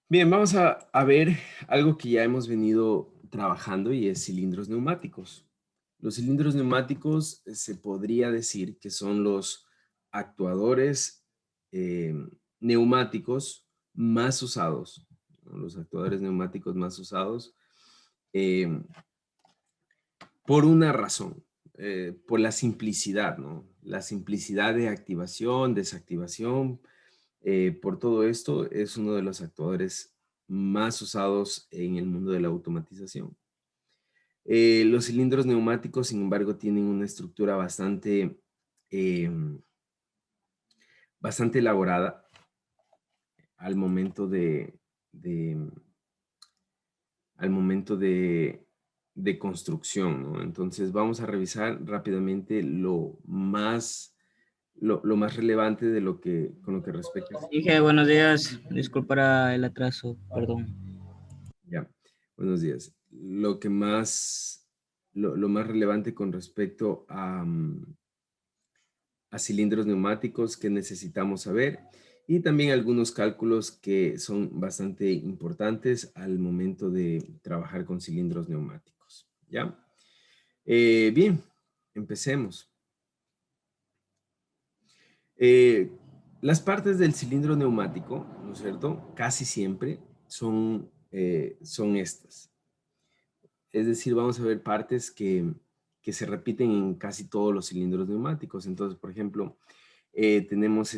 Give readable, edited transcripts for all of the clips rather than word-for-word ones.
Bien, vamos a ver algo que ya hemos venido trabajando y es cilindros neumáticos. Los cilindros neumáticos se podría decir que son los actuadores eh, neumáticos más usados, ¿no? Los actuadores neumáticos más usados eh, por una razón, por la simplicidad, ¿no? La simplicidad de activación, desactivación, por todo esto, es uno de los actuadores más usados en el mundo de la automatización. Los cilindros neumáticos, sin embargo, tienen una estructura bastante elaborada al momento de- al momento de construcción, ¿no? Entonces, vamos a revisar rápidamente lo más relevante de con lo que respecta. Dije, buenos días, disculpa el atraso, perdón. Ya, buenos días. Lo más relevante con respecto a cilindros neumáticos que necesitamos saber y también algunos cálculos que son bastante importantes al momento de trabajar con cilindros neumáticos. ¿Ya? Bien, empecemos. Eh, las partes del cilindro neumático, ¿no es cierto? Casi siempre son estas. Es decir, vamos a ver partes que se repiten en casi todos los cilindros neumáticos. Entonces, por ejemplo, tenemos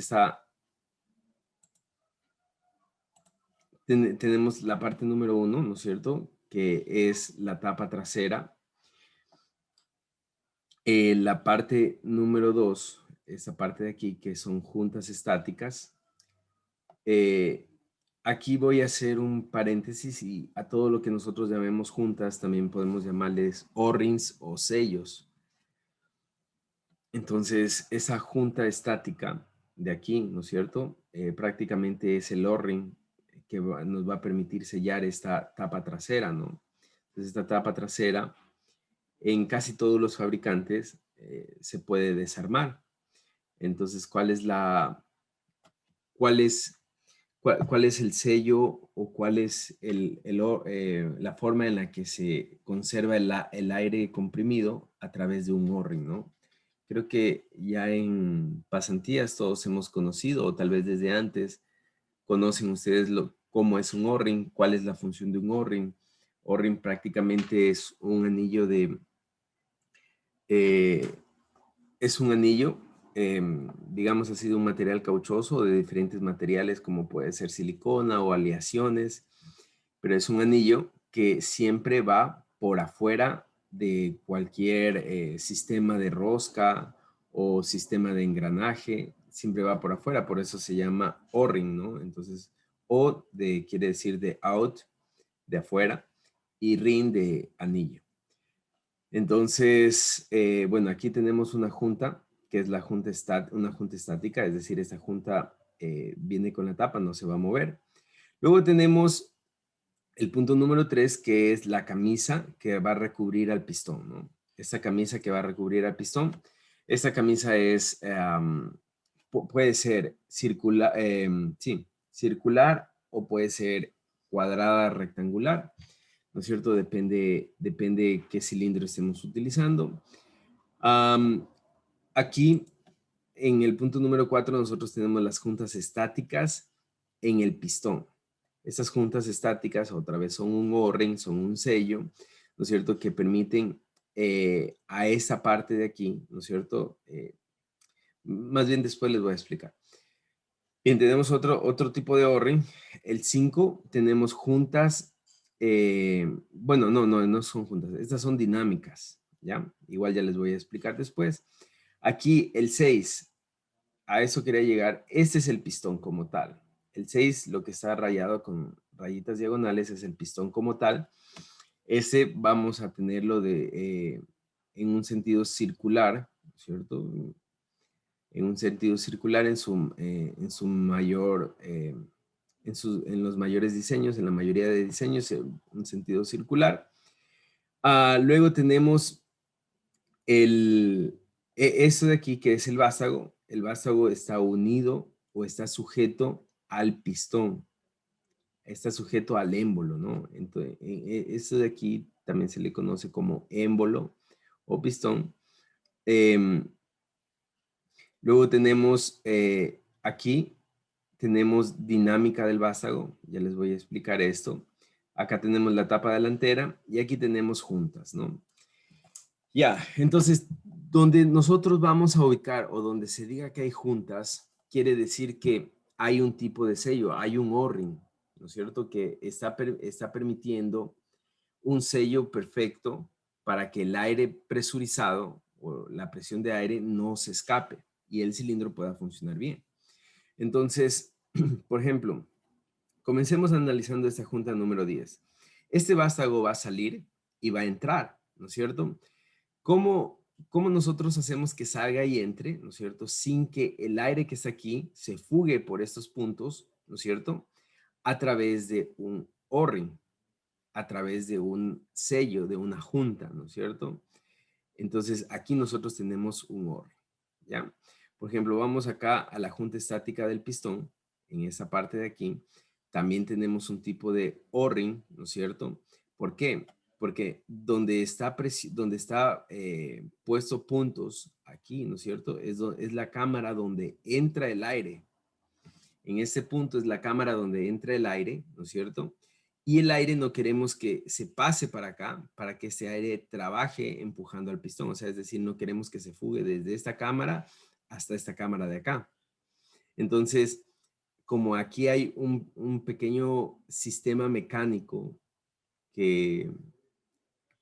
tenemos la parte número uno, ¿no es cierto? Que es la tapa trasera. La parte número dos, esta parte de aquí, que son juntas estáticas. Eh, Aquí voy a hacer un paréntesis y a todo lo que nosotros llamemos juntas también podemos llamarles O-rings o sellos. Entonces, esa junta estática de aquí, ¿no es cierto? Prácticamente es el O-ring que nos va a permitir sellar esta tapa trasera, ¿no? Entonces, esta tapa trasera en casi todos los fabricantes se puede desarmar. Entonces, cuál es, cuál es el sello o cuál es la forma en la que se conserva el aire comprimido a través de un O-ring, ¿no? Creo que ya en pasantías todos hemos conocido, o tal vez desde antes, conocen ustedes cómo es un O-ring, cuál es la función de un O-ring. O-ring prácticamente eh, es un anillo, digamos así, de un material cauchoso, de diferentes materiales como puede ser silicona o aleaciones, pero es un anillo que siempre va por afuera de cualquier sistema de rosca o sistema de engranaje, siempre va por afuera, por eso se llama O-ring, ¿no? Entonces, quiere decir de out, de afuera, y ring de anillo. Entonces, bueno, aquí tenemos una junta, que es una junta estática, es decir, esta junta viene con la tapa, no se va a mover. Luego tenemos el punto número 3, que es la camisa que va a recubrir al pistón, ¿no? Esta camisa que va a recubrir al pistón, esta camisa puede ser circular, sí, circular o puede ser cuadrada, rectangular, ¿no es cierto? Depende qué cilindro estemos utilizando. Am, Aquí, en el punto número 4, nosotros tenemos las juntas estáticas en el pistón. Estas juntas estáticas, otra vez, son un O-ring, son un sello, ¿no es cierto?, que permiten a esa parte de aquí, ¿no es cierto? Más bien después les voy a explicar. Bien, tenemos otro tipo de O-ring. El 5, tenemos juntas, bueno, no son juntas, estas son dinámicas, ¿ya? Igual ya les voy a explicar después. Aquí el 6, a eso quería llegar, este es el pistón como tal. El 6, lo que está rayado con rayitas diagonales, es el pistón como tal. Ese vamos a tenerlo en un sentido circular, ¿cierto? En un sentido circular en su mayor, en los mayores diseños, en la mayoría de diseños, en un sentido circular. Luego tenemos esto de aquí, que es el vástago. El vástago está unido o está sujeto al pistón. está sujeto al émbolo, ¿no? Entonces, esto de aquí también se le conoce como émbolo o pistón. Em, Luego tenemos aquí, tenemos dinámica del vástago. Ya les voy a explicar esto. Acá tenemos la tapa delantera y aquí tenemos juntas, ¿no? Ya, entonces, donde nosotros vamos a ubicar o donde se diga que hay juntas, quiere decir que hay un tipo de sello, hay un O-ring, ¿no es cierto? Que está permitiendo un sello perfecto para que el aire presurizado o la presión de aire no se escape y el cilindro pueda funcionar bien. Entonces, por ejemplo, comencemos analizando esta junta número 10. Este vástago va a salir y va a entrar, ¿no es cierto? ¿Cómo nosotros hacemos que salga y entre, ¿no es cierto? Sin que el aire que está aquí se fugue por estos puntos, ¿no es cierto? A través de un O-ring, a través de un sello, de una junta, ¿no es cierto? Entonces, aquí nosotros tenemos un O-ring, ¿ya? Por ejemplo, vamos acá a la junta estática del pistón, en esa parte de aquí. También tenemos un tipo de O-ring, ¿no es cierto? ¿Por qué? Porque donde está puesto puntos aquí, ¿no es cierto? Es la cámara donde entra el aire. En este punto es la cámara donde entra el aire, ¿no es cierto? Y el aire no queremos que se pase para acá, para que ese aire trabaje empujando al pistón. O sea, es decir, no queremos que se fugue desde esta cámara hasta esta cámara de acá. Entonces, como aquí hay un pequeño sistema mecánico que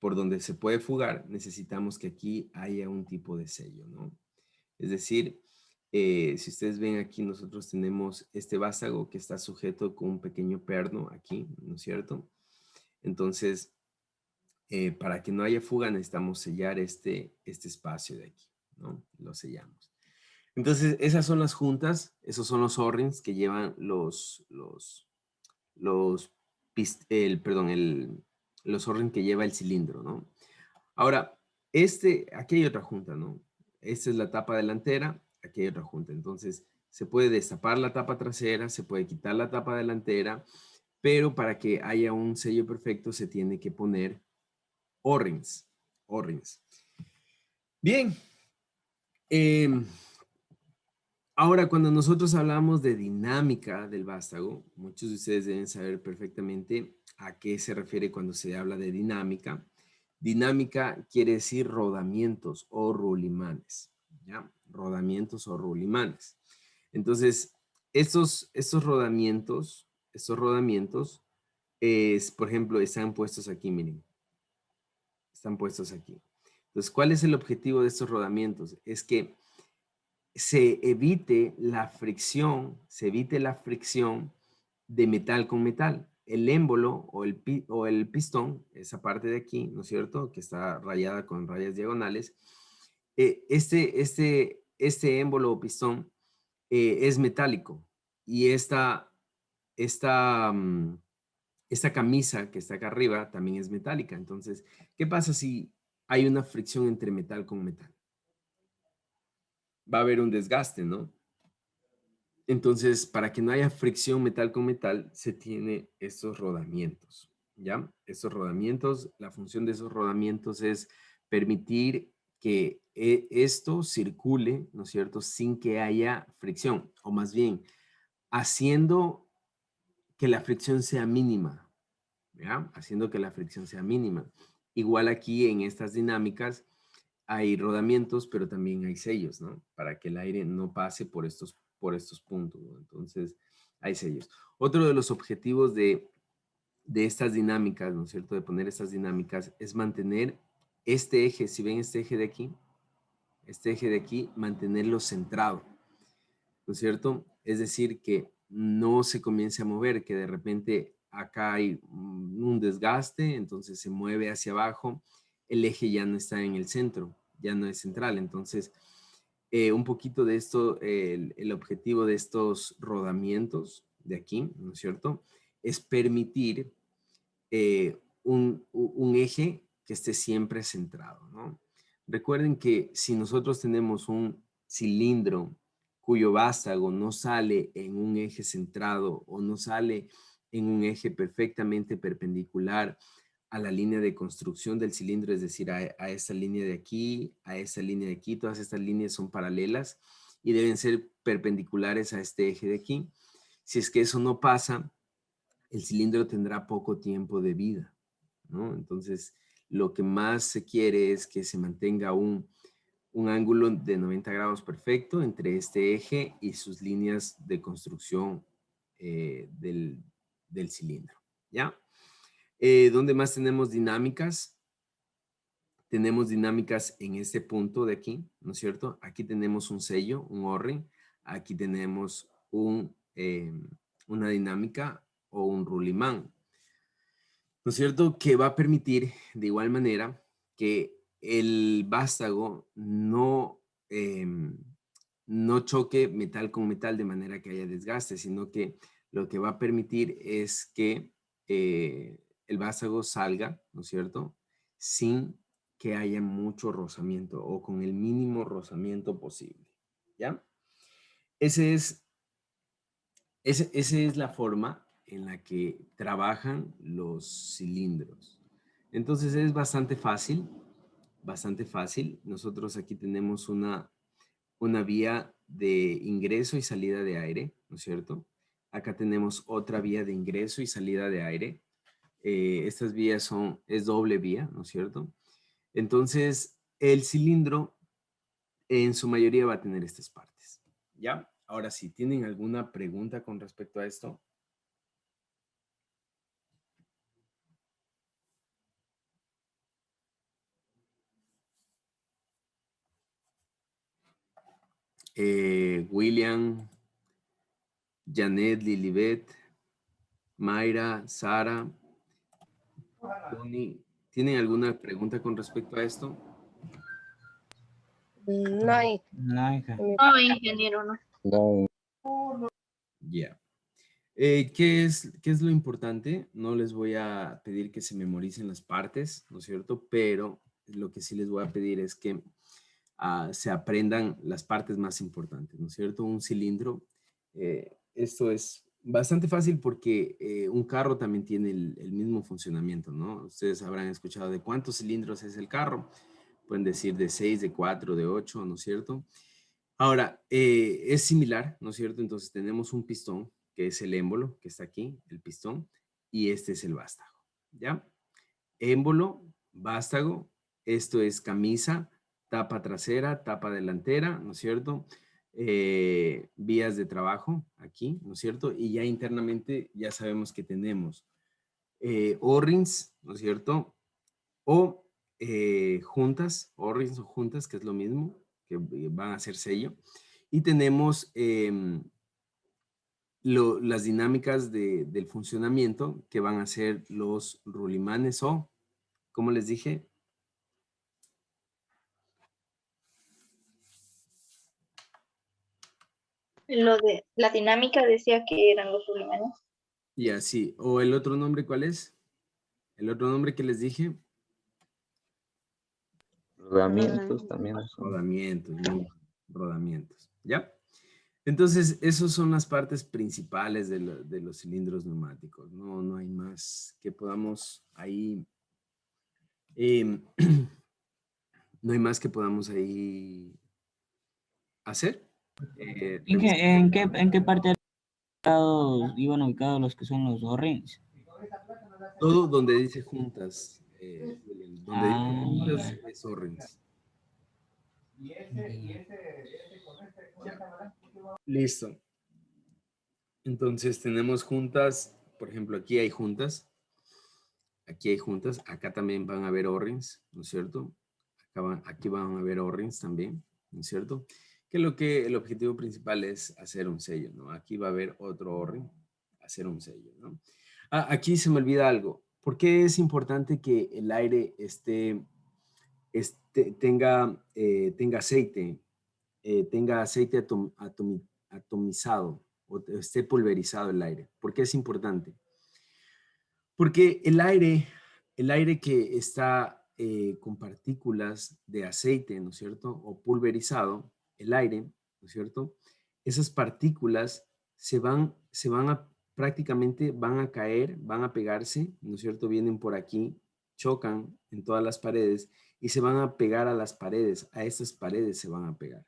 por donde se puede fugar, necesitamos que aquí haya un tipo de sello, ¿no? Es decir, si ustedes ven aquí, nosotros tenemos este vástago que está sujeto con un pequeño perno aquí, ¿no es cierto? Entonces, para que no haya fuga, necesitamos sellar este espacio de aquí, ¿no? Lo sellamos. Entonces, esas son las juntas, esos son los O-rings que llevan los O-rings que lleva el cilindro, ¿no? Ahora, aquí hay otra junta, ¿no? Esta es la tapa delantera, aquí hay otra junta. Entonces, se puede destapar la tapa trasera, se puede quitar la tapa delantera, pero para que haya un sello perfecto se tiene que poner O-rings. O-rings. Bien. em, Ahora, cuando nosotros hablamos de dinámica del vástago, muchos de ustedes deben saber perfectamente a qué se refiere cuando se habla de dinámica. Dinámica quiere decir rodamientos o rulimanes, ¿ya? Rodamientos o rulimanes. Entonces, estos rodamientos, por ejemplo, están puestos aquí, miren, están puestos aquí. Entonces, ¿cuál es el objetivo de estos rodamientos? Es que se evite la fricción de metal con metal. El émbolo o el pistón, esa parte de aquí, ¿no es cierto? Que está rayada con rayas diagonales. Este émbolo o pistón es metálico y esta, mm, esta camisa que está acá arriba también es metálica. Entonces, ¿qué pasa si hay una fricción entre metal con metal? Va a haber un desgaste, ¿no? Entonces, para que no haya fricción metal con metal, se tiene estos rodamientos, ¿ya? Estos rodamientos, la función de esos rodamientos es permitir que esto circule, ¿no es cierto?, sin que haya fricción, o más bien, haciendo que la fricción sea mínima, ¿ya? Haciendo que la fricción sea mínima. Igual aquí en estas dinámicas hay rodamientos, pero también hay sellos, ¿no? Para que el aire no pase por estos puntos, ¿no? Entonces, hay sellos. Otro de los objetivos de estas dinámicas, ¿no es cierto? De poner estas dinámicas es mantener este eje, si ven este eje de aquí, mantenerlo centrado, ¿no es cierto? Es decir, que no se comience a mover, que de repente acá hay un desgaste, entonces se mueve hacia abajo, el eje ya no está en el centro, ya no es central. Entonces, un poquito de esto, el objetivo de estos rodamientos de aquí, ¿no es cierto? Es permitir un eje que esté siempre centrado, ¿no? Recuerden que si nosotros tenemos un cilindro cuyo vástago no sale en un eje centrado o no sale en un eje perfectamente perpendicular a la línea de construcción del cilindro, es decir, a esta línea de aquí, a esta línea de aquí. Todas estas líneas son paralelas y deben ser perpendiculares a este eje de aquí. Si es que eso no pasa, el cilindro tendrá poco tiempo de vida, ¿no? Entonces, lo que más se quiere es que se mantenga un ángulo de 90 grados perfecto entre este eje y sus líneas de construcción del cilindro, ¿ya? ¿Dónde más tenemos dinámicas? Tenemos dinámicas en este punto de aquí, ¿no es cierto? Aquí tenemos un sello, un O-ring. Aquí tenemos una dinámica o un rulimán, ¿no es cierto? Que va a permitir de igual manera que el vástago no choque metal con metal de manera que haya desgaste, sino que lo que va a permitir es que el vástago salga, ¿no es cierto? Sin que haya mucho rozamiento o con el mínimo rozamiento posible, ¿ya? Esa es la forma en la que trabajan los cilindros. Entonces es bastante fácil, bastante fácil. Nosotros aquí tenemos una vía de ingreso y salida de aire, ¿no es cierto? Acá tenemos otra vía de ingreso y salida de aire. Estas vías es doble vía, ¿no es cierto? Entonces, el cilindro en su mayoría va a tener estas partes, ¿ya? Ahora, si tienen alguna pregunta con respecto a esto. William, Janet, Lilibet, Mayra, Sara, Tony, ¿tienen alguna pregunta con respecto a esto? No hay. No, hija. No, ingeniero, no. Ya. ¿Qué es lo importante? No les voy a pedir que se memoricen las partes, ¿no es cierto? Pero lo que sí les voy a pedir es que se aprendan las partes más importantes, ¿no es cierto? Un cilindro, esto es bastante fácil porque un carro también tiene el mismo funcionamiento, ¿no? Ustedes habrán escuchado de cuántos cilindros es el carro. Pueden decir de 6, de 4, de 8, ¿no es cierto? Ahora, es similar, ¿no es cierto? Entonces tenemos un pistón, que es el émbolo, que está aquí, el pistón, y este es el vástago, ¿ya? Émbolo, vástago, esto es camisa, tapa trasera, tapa delantera, ¿no es cierto? Vías de trabajo aquí, ¿no es cierto? Y ya internamente ya sabemos que tenemos O-rings, ¿no es cierto? O juntas, O-rings o juntas, que es lo mismo, que van a ser sello. Y tenemos las dinámicas del funcionamiento que van a ser los rulimanes o, como les dije, Lo de la dinámica decía que eran los sublimanes. y así. ¿O el otro nombre cuál es? El otro nombre que les dije, Rodamientos también. rodamientos, muy bien, rodamientos, ¿ya? Entonces, esas son las partes principales de los cilindros neumáticos. No hay más que podamos ahí, em, no hay más que podamos ahí hacer. ¿En qué parte iban ubicados los que son los O-rings? Todo donde dice juntas, William, donde dice Ah, juntas ya. es O-rings. Listo. Entonces tenemos juntas, por ejemplo, aquí hay juntas, acá también van a haber O-rings, ¿no es cierto? Aquí van a haber O-rings también, ¿no es cierto? Que el objetivo principal es hacer un sello, ¿no? Aquí va a haber otro O-ring, hacer un sello, ¿no? Aquí se me olvida algo. ¿Por qué es importante que el aire tenga aceite, atomizado o esté pulverizado el aire? ¿Por qué es importante? Porque el aire que está con partículas de aceite, ¿no es cierto? O pulverizado, el aire, ¿no es cierto? Esas partículas se van prácticamente van a caer, van a pegarse, ¿no es cierto? Vienen por aquí, chocan en todas las paredes y se van a pegar a las paredes, a estas paredes se van a pegar.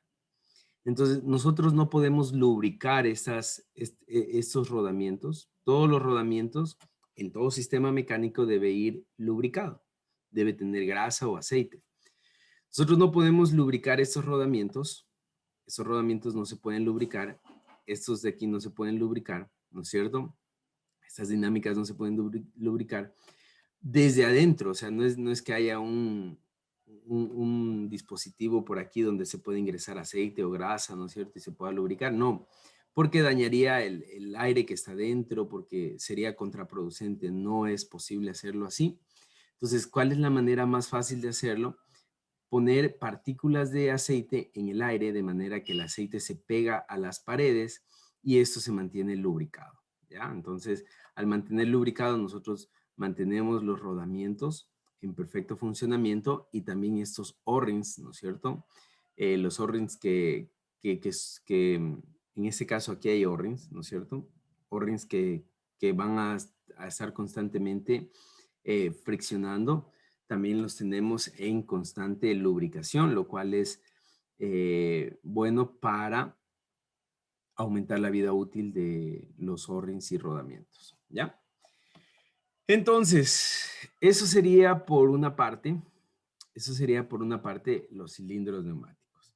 Entonces, nosotros no podemos lubricar estos rodamientos. Todos los rodamientos en todo sistema mecánico debe ir lubricado. Debe tener grasa o aceite. Nosotros no podemos lubricar estos rodamientos. Estos rodamientos no se pueden lubricar. Estos de aquí no se pueden lubricar, ¿no es cierto? Estas dinámicas no se pueden lubricar desde adentro. O sea, no es que haya un dispositivo por aquí donde se puede ingresar aceite o grasa, ¿no es cierto? Y se pueda lubricar. No, porque dañaría el aire que está dentro, porque sería contraproducente. No es posible hacerlo así. Entonces, ¿cuál es la manera más fácil de hacerlo? Poner partículas de aceite en el aire de manera que el aceite se pega a las paredes y esto se mantiene lubricado, ¿ya? Entonces, al mantener lubricado, nosotros mantenemos los rodamientos en perfecto funcionamiento y también estos O-rings, ¿no es cierto? Los O-rings que en este caso aquí hay O-rings, ¿no es cierto? O-rings que van a estar constantemente friccionando. También los tenemos en constante lubricación, lo cual es bueno para aumentar la vida útil de los O-rings y rodamientos, ¿ya? Entonces, eso sería por una parte los cilindros neumáticos.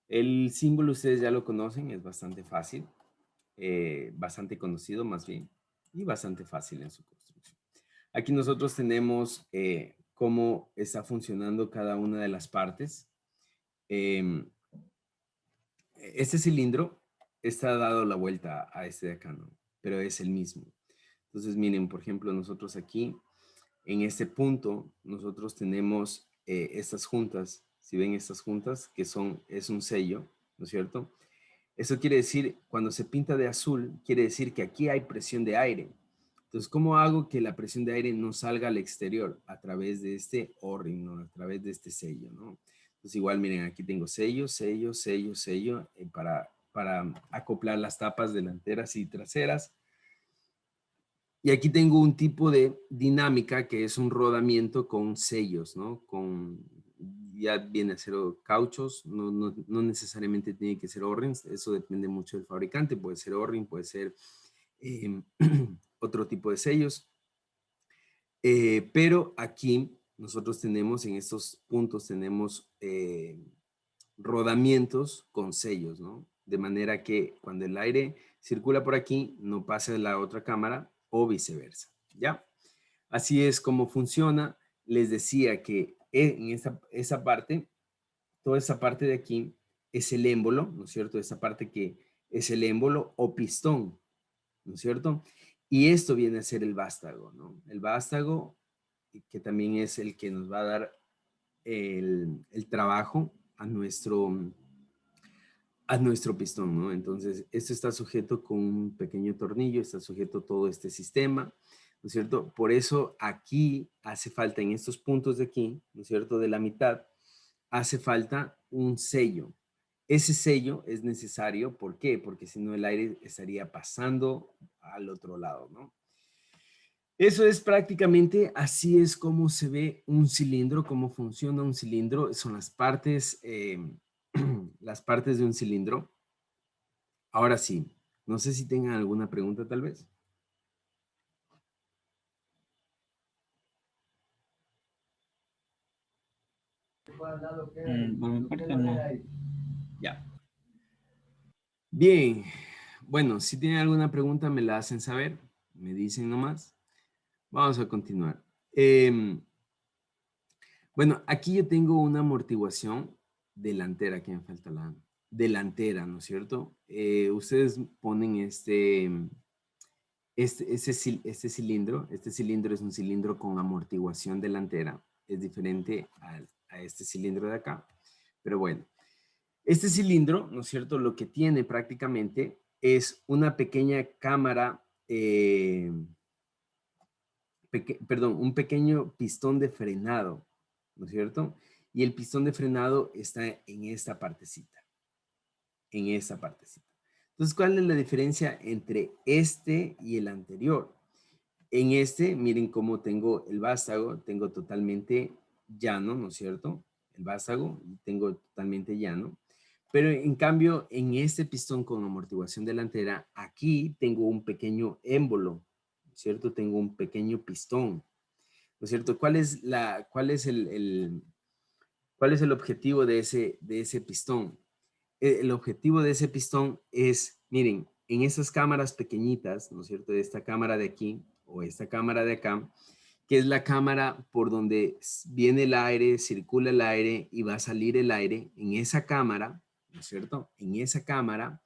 El símbolo ustedes ya lo conocen, es bastante fácil, bastante conocido más bien, y bastante fácil en su construcción. Aquí nosotros tenemos cómo está funcionando cada una de las partes. Este cilindro está dado la vuelta a este de acá, ¿no? Pero es el mismo. Entonces, miren, por ejemplo, nosotros aquí, en este punto, nosotros tenemos estas juntas. Si ven estas juntas, que es un sello, ¿no es cierto? Eso quiere decir, cuando se pinta de azul, quiere decir que aquí hay presión de aire. Entonces, ¿cómo hago que la presión de aire no salga al exterior? A través de este O-ring, ¿no? A través de este sello, ¿no? Entonces, igual, miren, aquí tengo sello, sello, sello, sello, para acoplar las tapas delanteras y traseras. Y aquí tengo un tipo de dinámica que es un rodamiento con sellos, ¿no? Ya viene a ser cauchos, no necesariamente tiene que ser O-rings, eso depende mucho del fabricante, puede ser O-ring, puede ser otro tipo de sellos. Pero aquí nosotros tenemos, en estos puntos tenemos rodamientos con sellos, ¿no? De manera que cuando el aire circula por aquí, no pase a la otra cámara o viceversa, ¿ya? Así es como funciona. Les decía que en esa parte, toda esa parte de aquí es el émbolo, ¿no es cierto? Esa parte que es el émbolo o pistón, ¿no es cierto? Y esto viene a ser el vástago, ¿no? El vástago, que también es el que nos va a dar el trabajo a nuestro pistón, ¿no? Entonces, esto está sujeto con un pequeño tornillo, está sujeto todo este sistema, ¿no es cierto? Por eso aquí hace falta, en estos puntos de aquí, ¿no es cierto? De la mitad, hace falta un sello. Ese sello es necesario, ¿por qué? Porque si no el aire estaría pasando al otro lado, ¿no? Eso es prácticamente, así es como se ve un cilindro, cómo funciona un cilindro. Son las partes de un cilindro. Ahora sí, no sé si tengan alguna pregunta tal vez. Por mi parte no. Ya. Bien. Bueno, si tienen alguna pregunta me la hacen saber. Me dicen nomás. Vamos a continuar. Bueno, aquí yo tengo una amortiguación delantera, que me falta la delantera, ¿no es cierto? Ustedes ponen este cilindro. Este cilindro es un cilindro con amortiguación delantera. Es diferente a este cilindro de acá. Pero bueno, este cilindro, ¿no es cierto? Lo que tiene prácticamente es una pequeña cámara, perdón, un pequeño pistón de frenado, ¿no es cierto? Y el pistón de frenado está en esta partecita. En esta partecita. Entonces, ¿cuál es la diferencia entre este y el anterior? En este, miren cómo tengo el vástago, tengo totalmente llano, ¿no es cierto? El vástago tengo totalmente llano. Pero en cambio, en este pistón con amortiguación delantera, aquí tengo un pequeño émbolo, ¿no es cierto? Tengo un pequeño pistón, ¿no es cierto? ¿Cuál es el objetivo de ese pistón? El objetivo de ese pistón es, miren, en esas cámaras pequeñitas, ¿no es cierto? De esta cámara de aquí o esta cámara de acá, que es la cámara por donde viene el aire, circula el aire y va a salir el aire, en esa cámara, ¿no es cierto? En esa cámara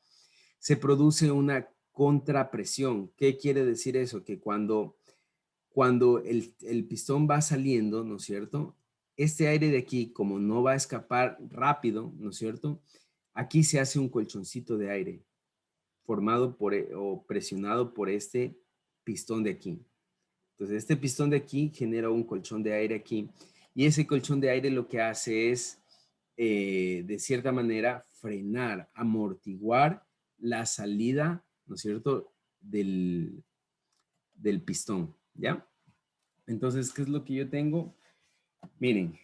se produce una contrapresión. ¿Qué quiere decir eso? Que cuando el pistón va saliendo, ¿no es cierto? Este aire de aquí, como no va a escapar rápido, ¿no es cierto? Aquí se hace un colchoncito de aire formado o presionado por este pistón de aquí. Entonces, este pistón de aquí genera un colchón de aire aquí y ese colchón de aire lo que hace es, de cierta manera, frenar, amortiguar la salida, ¿no es cierto?, del pistón, ¿ya? Entonces, ¿qué es lo que yo tengo? Miren,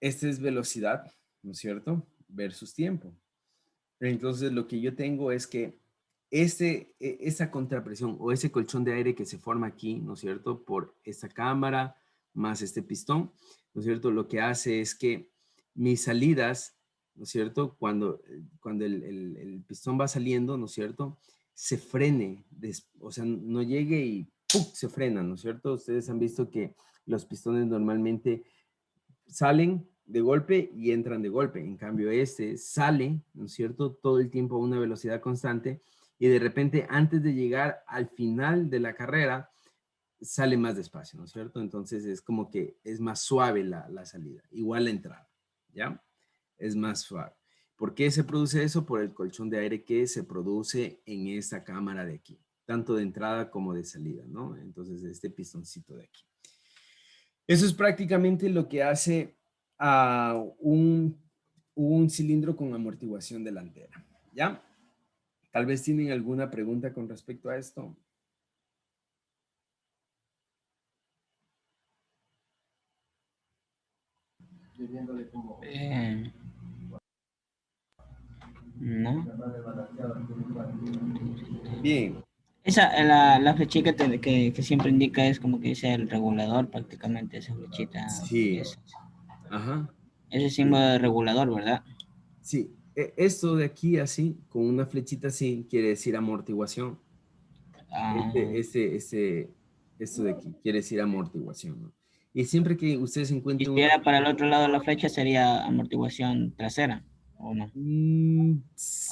esta es velocidad, ¿no es cierto? Versus tiempo. Entonces, lo que yo tengo es que esa contrapresión o ese colchón de aire que se forma aquí, ¿no es cierto? Por esta cámara más este pistón, ¿no es cierto? Lo que hace es que mis salidas, ¿no es cierto? Cuando el pistón va saliendo, ¿no es cierto? Se frene, o sea, no llegue y ¡pum! Se frena, ¿no es cierto? Ustedes han visto que los pistones normalmente salen de golpe y entran de golpe. En cambio, este sale, ¿no es cierto? Todo el tiempo a una velocidad constante y de repente antes de llegar al final de la carrera, sale más despacio, ¿no es cierto? Entonces es como que es más suave la salida, igual la entrada, ¿ya? Es más suave. ¿Por qué se produce eso? Por el colchón de aire que se produce en esta cámara de aquí, tanto de entrada como de salida, ¿no? Entonces este pistoncito de aquí. Eso es prácticamente lo que hace a un cilindro con amortiguación delantera, ¿ya? Tal vez tienen alguna pregunta con respecto a esto. No. Bien, Esa, la flechita que siempre indica es como que dice el regulador, prácticamente esa flechita. sí, ajá, Ese sí, símbolo de regulador, ¿verdad? sí. Esto de aquí así, con una flechita así, quiere decir amortiguación. Ah, Esto de aquí quiere decir amortiguación, ¿no? Y siempre que ustedes y encuentren si era para el otro lado de la flecha sería amortiguación trasera, ¿o no?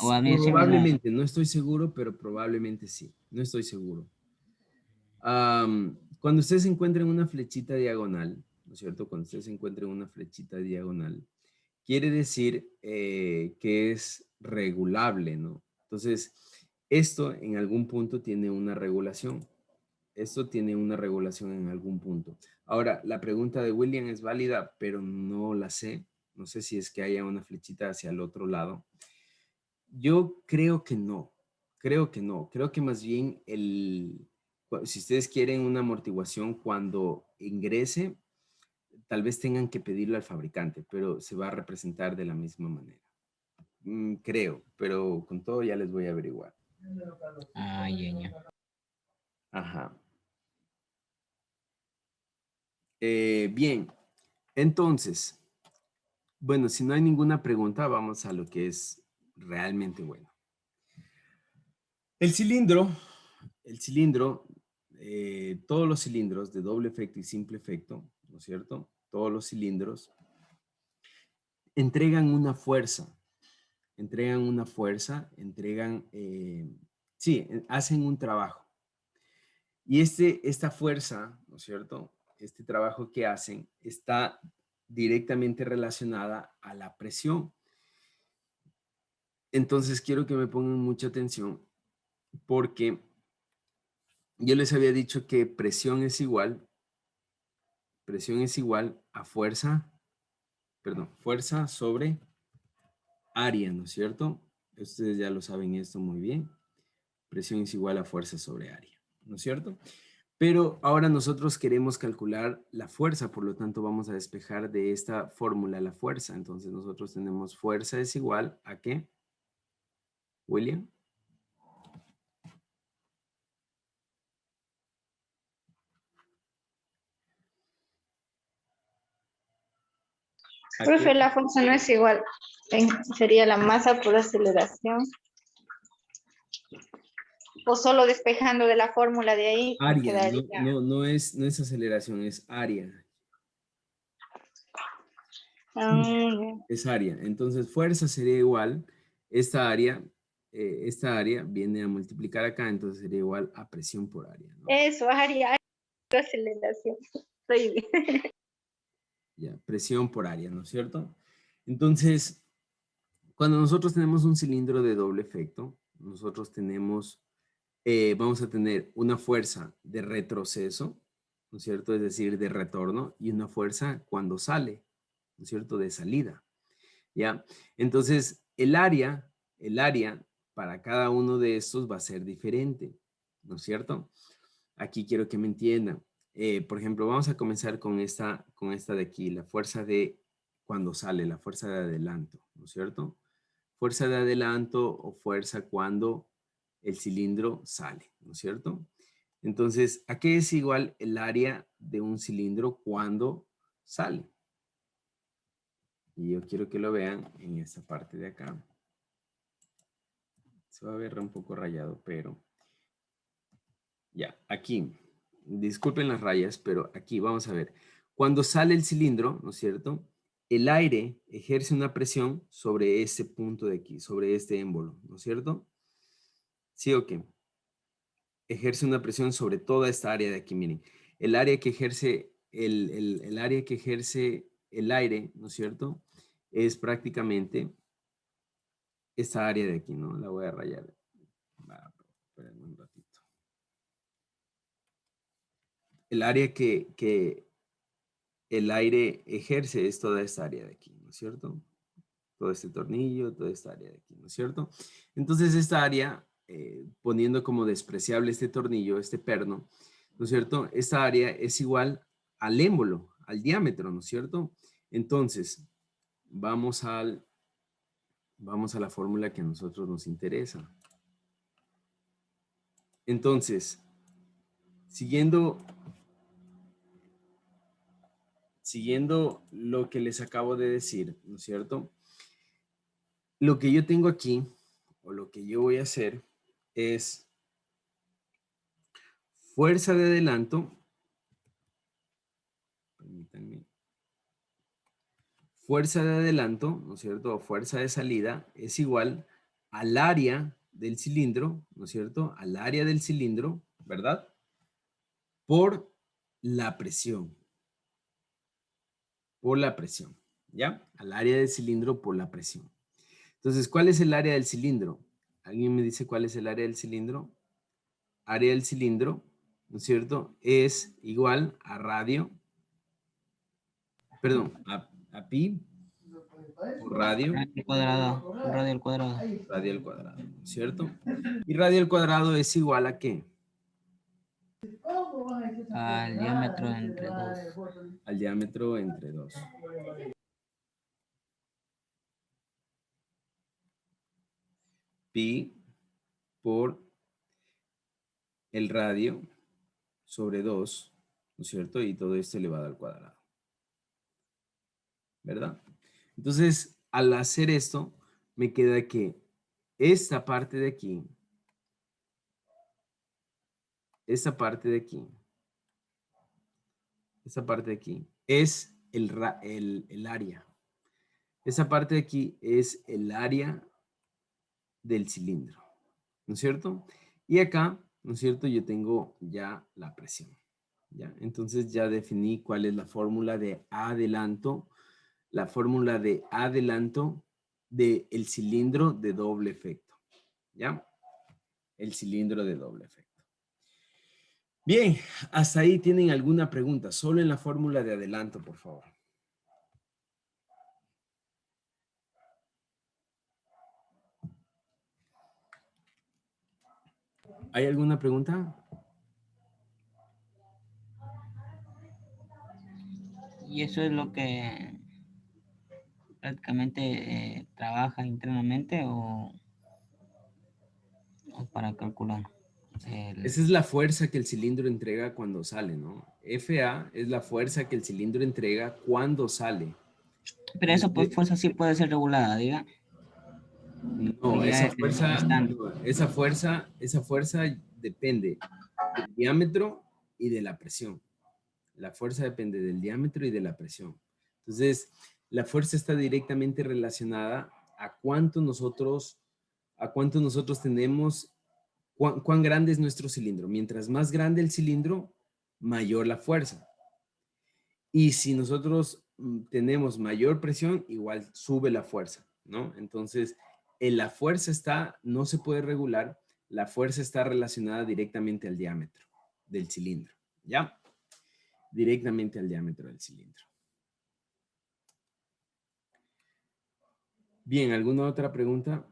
O a mí sí me da. probablemente, no estoy seguro, pero probablemente sí, no estoy seguro. Cuando ustedes encuentren una flechita diagonal, ¿no es cierto? Cuando ustedes encuentren una flechita diagonal, quiere decir que es regulable, ¿no? Entonces, esto en algún punto tiene una regulación. Esto tiene una regulación en algún punto. Ahora, la pregunta de William es válida, pero no la sé. No sé si es que haya una flechita hacia el otro lado. Yo creo que no. Creo que no. Creo que más bien si ustedes quieren una amortiguación cuando ingrese, tal vez tengan que pedirlo al fabricante, pero se va a representar de la misma manera. Creo, pero con todo ya les voy a averiguar. Ah, ya, ya. Ajá. Bien, entonces, bueno, si no hay ninguna pregunta, vamos a lo que es realmente bueno. El cilindro, todos los cilindros de doble efecto y simple efecto, ¿no es cierto? Todos los cilindros entregan una fuerza, hacen un trabajo. Y esta fuerza, ¿no es cierto? Este trabajo que hacen está directamente relacionada a la presión. Entonces quiero que me pongan mucha atención porque yo les había dicho que presión es igual a fuerza sobre área, ¿no es cierto? Ustedes ya lo saben esto muy bien. Presión es igual a fuerza sobre área, ¿no es cierto? Pero ahora nosotros queremos calcular la fuerza, por lo tanto vamos a despejar de esta fórmula la fuerza. Entonces nosotros tenemos fuerza es igual a ¿qué? William. Profe, la fuerza no es igual. Sería la masa por aceleración. O solo despejando de la fórmula de ahí. Me Área, quedaría. no es aceleración, es área. Es área. Entonces, fuerza sería igual, esta área viene a multiplicar acá, entonces sería igual a presión por área, ¿no? Eso, área, aceleración. Estoy bien. Ya, presión por área, ¿no es cierto? Entonces, cuando nosotros tenemos un cilindro de doble efecto, nosotros tenemos, vamos a tener una fuerza de retroceso, ¿no es cierto? Es decir, de retorno, y una fuerza cuando sale, ¿no es cierto? De salida. ¿Ya? Entonces, el área para cada uno de estos va a ser diferente, ¿no es cierto? Aquí quiero que me entiendan. Por ejemplo, vamos a comenzar con esta de aquí, la fuerza de cuando sale, la fuerza de adelanto, ¿no es cierto? Fuerza de adelanto o fuerza cuando el cilindro sale, ¿no es cierto? Entonces, ¿a qué es igual el área de un cilindro cuando sale? Y yo quiero que lo vean en esta parte de acá. Se va a ver un poco rayado, pero ya, aquí. Disculpen las rayas, pero aquí vamos a ver. Cuando sale el cilindro, ¿no es cierto? El aire ejerce una presión sobre este punto de aquí, sobre este émbolo, ¿no es cierto? ¿Sí o qué? Ejerce una presión sobre toda esta área de aquí, miren. El área que ejerce el área que ejerce el aire, ¿no es cierto? Es prácticamente esta área de aquí, ¿no? La voy a rayar. Espérenme un ratito. El área que el aire ejerce es toda esta área de aquí, ¿no es cierto? Todo este tornillo, toda esta área de aquí, ¿no es cierto? Entonces esta área, poniendo como despreciable este tornillo, este perno, ¿no es cierto? Esta área es igual al émbolo, al diámetro, ¿no es cierto? Entonces, vamos a la fórmula que a nosotros nos interesa. Entonces, siguiendo lo que les acabo de decir, ¿no es cierto? Lo que yo tengo aquí, o lo que yo voy a hacer, es fuerza de adelanto, permítanme, fuerza de adelanto, ¿no es cierto? O fuerza de salida es igual al área del cilindro, ¿no es cierto? Al área del cilindro, ¿verdad? Por la presión. Por la presión, ¿ya? Al área del cilindro por la presión. Entonces, ¿cuál es el área del cilindro? ¿Alguien me dice cuál es el área del cilindro? Área del cilindro, ¿no es cierto? Es igual a radio, perdón, a pi por radio. Radio al cuadrado. Radio al cuadrado. Radio al cuadrado, ¿no es cierto? Y radio al cuadrado es igual a ¿qué? Al diámetro entre 2. Al diámetro entre 2. Pi por el radio sobre 2, ¿no es cierto? Y todo esto elevado al cuadrado. ¿Verdad? Entonces, al hacer esto, me queda que esta parte de aquí, esta parte de aquí es el área. Esa parte de aquí es el área del cilindro, ¿no es cierto? Y acá, ¿no es cierto? Yo tengo ya la presión, ¿ya? Entonces ya definí cuál es la fórmula de adelanto, del cilindro de doble efecto, ¿ya? El cilindro de doble efecto. Bien, hasta ahí tienen alguna pregunta, solo en la fórmula de adelanto, por favor. ¿Hay alguna pregunta? Y eso es lo que prácticamente trabaja internamente o para calcular. Esa es la fuerza que el cilindro entrega cuando sale, ¿no? FA es la fuerza que el cilindro entrega cuando sale. Pero eso pues fuerza sí puede ser regulada, diga. No, Ya esa el fuerza, estándar. no, esa fuerza depende del diámetro y de la presión. La fuerza depende del diámetro y de la presión. Entonces, la fuerza está directamente relacionada a cuánto nosotros tenemos, cuán grande es nuestro cilindro. Mientras más grande el cilindro, mayor la fuerza. Y si nosotros tenemos mayor presión, igual sube la fuerza, ¿no? Entonces, la fuerza no se puede regular, la fuerza está relacionada directamente al diámetro del cilindro, ¿ya? Directamente al diámetro del cilindro. Bien, ¿alguna otra pregunta?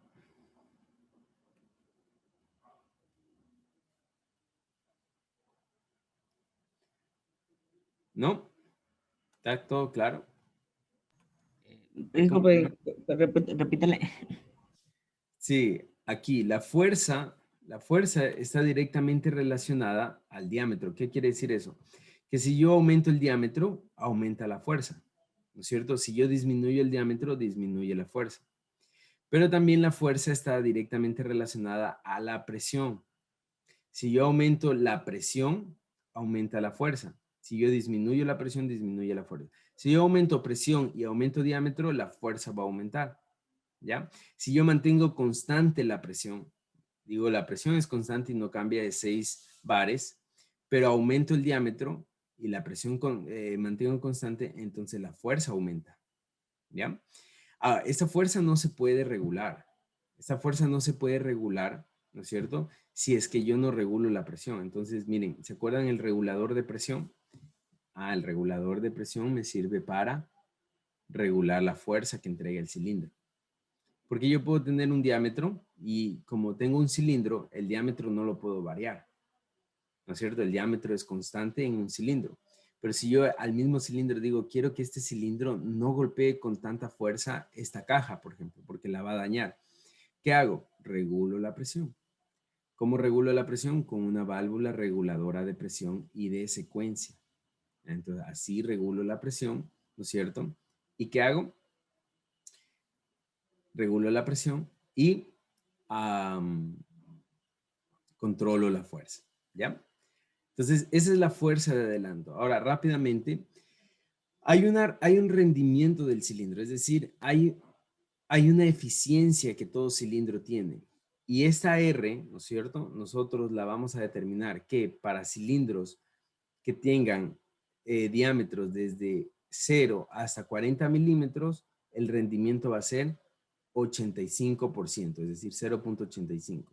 ¿No? ¿Está todo claro? Disculpe, repítele. Sí, aquí la fuerza está directamente relacionada al diámetro. ¿Qué quiere decir eso? Que si yo aumento el diámetro, aumenta la fuerza, ¿no es cierto? Si yo disminuyo el diámetro, disminuye la fuerza. Pero también la fuerza está directamente relacionada a la presión. Si yo aumento la presión, aumenta la fuerza. Si yo disminuyo la presión, disminuye la fuerza. Si yo aumento presión y aumento diámetro, la fuerza va a aumentar. ¿Ya? Si yo mantengo constante la presión, digo, la presión es constante y no cambia de 6 bares, pero aumento el diámetro y la presión mantengo constante, entonces la fuerza aumenta. ¿Ya? Esta fuerza no se puede regular. Esta fuerza no se puede regular, ¿no es cierto? Si es que yo no regulo la presión. Entonces, miren, ¿se acuerdan el regulador de presión? El regulador de presión me sirve para regular la fuerza que entrega el cilindro. Porque yo puedo tener un diámetro y como tengo un cilindro, el diámetro no lo puedo variar. ¿No es cierto? El diámetro es constante en un cilindro. Pero si yo al mismo cilindro digo, quiero que este cilindro no golpee con tanta fuerza esta caja, por ejemplo, porque la va a dañar. ¿Qué hago? Regulo la presión. ¿Cómo regulo la presión? Con una válvula reguladora de presión y de secuencia. Entonces, así regulo la presión, ¿no es cierto? ¿Y qué hago? Regulo la presión y controlo la fuerza, ¿ya? Entonces, esa es la fuerza de adelanto. Ahora, rápidamente, hay un rendimiento del cilindro, es decir, hay una eficiencia que todo cilindro tiene. Y esta R, ¿no es cierto? Nosotros la vamos a determinar que para cilindros que tengan diámetros desde 0 hasta 40 milímetros, el rendimiento va a ser 85%, es decir, 0.85.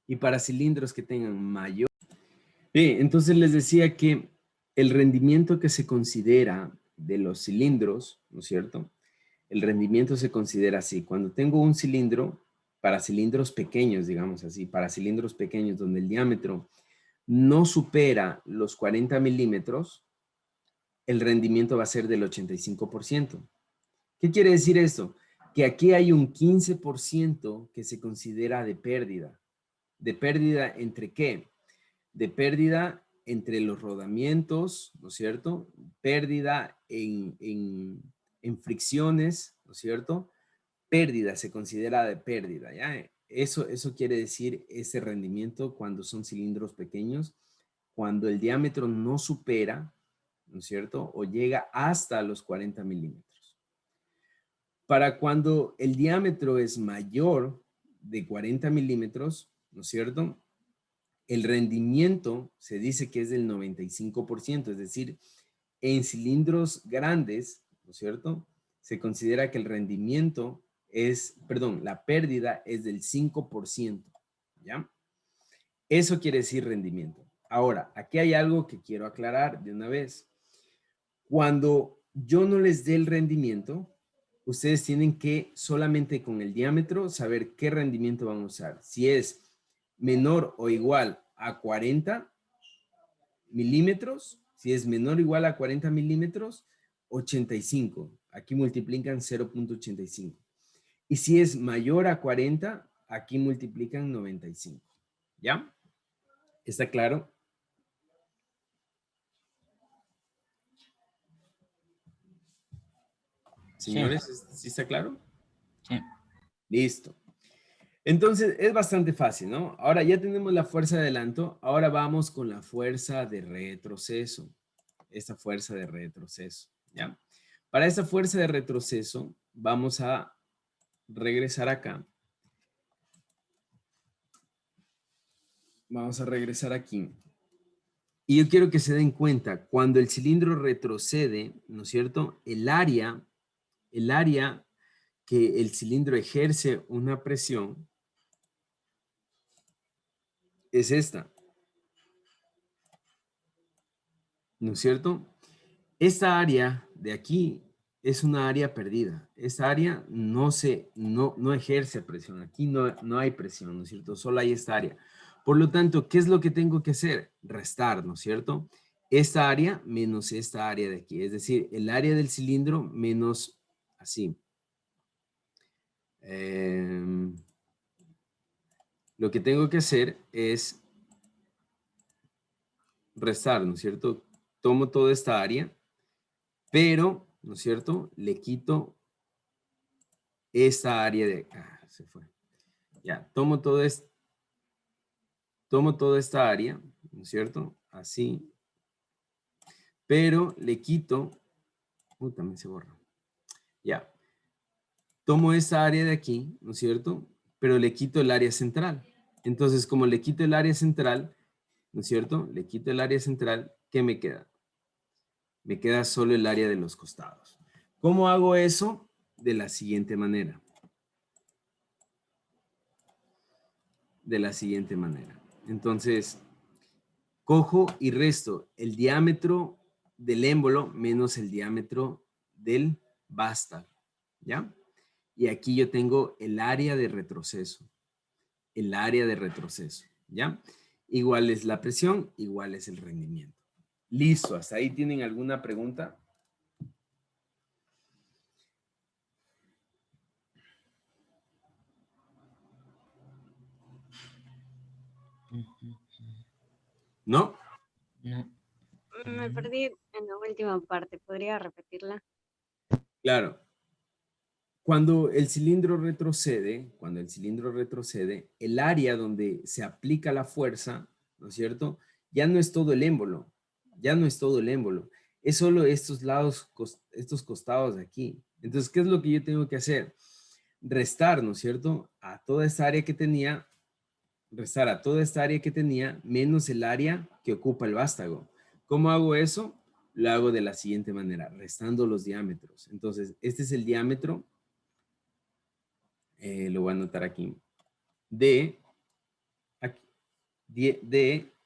Y para cilindros que tengan mayor... Bien, entonces les decía que el rendimiento que se considera de los cilindros, ¿no es cierto? El rendimiento se considera así. Cuando tengo un cilindro, para cilindros pequeños, digamos así, para cilindros pequeños donde el diámetro no supera los 40 milímetros, el rendimiento va a ser del 85%. ¿Qué quiere decir esto? Que aquí hay un 15% que se considera de pérdida. ¿De pérdida entre qué? De pérdida entre los rodamientos, ¿no es cierto? Pérdida en fricciones, ¿no es cierto? Pérdida, se considera de pérdida, ¿ya? Eso quiere decir ese rendimiento cuando son cilindros pequeños, cuando el diámetro no supera, ¿no es cierto? O llega hasta los 40 milímetros. Para cuando el diámetro es mayor de 40 milímetros, ¿no es cierto? El rendimiento se dice que es del 95%, es decir, en cilindros grandes, ¿no es cierto? Se considera que el rendimiento la pérdida es del 5%, ¿ya? Eso quiere decir rendimiento. Ahora, aquí hay algo que quiero aclarar de una vez. Cuando yo no les dé el rendimiento, ustedes tienen que solamente con el diámetro saber qué rendimiento van a usar. Si es menor o igual a 40 milímetros, si es menor o igual a 40 milímetros, 85. Aquí multiplican 0.85. Y si es mayor a 40, aquí multiplican 95. ¿Ya? ¿Está claro? Señores, ¿sí está claro? Sí. Listo. Entonces, es bastante fácil, ¿no? Ahora ya tenemos la fuerza de adelanto. Ahora vamos con la fuerza de retroceso. Esta fuerza de retroceso, ¿ya? Para esta fuerza de retroceso, vamos a regresar acá. Vamos a regresar aquí. Y yo quiero que se den cuenta, cuando el cilindro retrocede, ¿no es cierto? El área que el cilindro ejerce una presión es esta, ¿no es cierto? Esta área de aquí es una área perdida. Esta área no ejerce presión. Aquí no hay presión, ¿no es cierto? Solo hay esta área. Por lo tanto, ¿qué es lo que tengo que hacer? Restar, ¿no es cierto? Esta área menos esta área de aquí. Es decir, el área del cilindro menos así. Lo que tengo que hacer es restar, ¿no es cierto? Tomo toda esta área, pero, ¿no es cierto? Le quito esta área de... se fue. Ya, tomo toda esta área, ¿no es cierto? Así. Pero le quito... también se borra. Ya. Tomo esta área de aquí, ¿no es cierto? Pero le quito el área central. Entonces, como le quito el área central, ¿no es cierto? Le quito el área central, ¿qué me queda? Me queda solo el área de los costados. ¿Cómo hago eso? De la siguiente manera. De la siguiente manera. Entonces, cojo y resto el diámetro del émbolo menos el diámetro del vástago, ¿ya? Y aquí yo tengo el área de retroceso. El área de retroceso, ¿ya? Igual es la presión, igual es el rendimiento. Listo, ¿hasta ahí tienen alguna pregunta? ¿No? No. Me perdí en la última parte. ¿Podría repetirla? Claro. Cuando el cilindro retrocede, el área donde se aplica la fuerza, ¿no es cierto? Ya no es todo el émbolo, ya no es todo el émbolo, es solo estos lados, estos costados de aquí. Entonces, ¿qué es lo que yo tengo que hacer? Restar, ¿no es cierto? A toda esta área que tenía, restar a toda esta área que tenía, menos el área que ocupa el vástago. ¿Cómo hago eso? Lo hago de la siguiente manera, restando los diámetros. Entonces, este es el diámetro. Lo voy a anotar aquí. D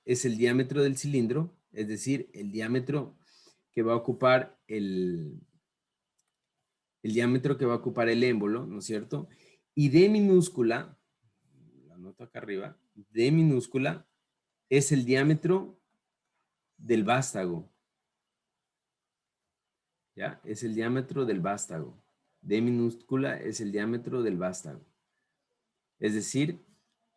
es el diámetro del cilindro, es decir, el diámetro que va a ocupar el diámetro que va a ocupar el émbolo, ¿no es cierto? Y D minúscula, la anoto acá arriba, D minúscula es el diámetro del vástago. ¿Ya? Es el diámetro del vástago. D minúscula es el diámetro del vástago. Es decir,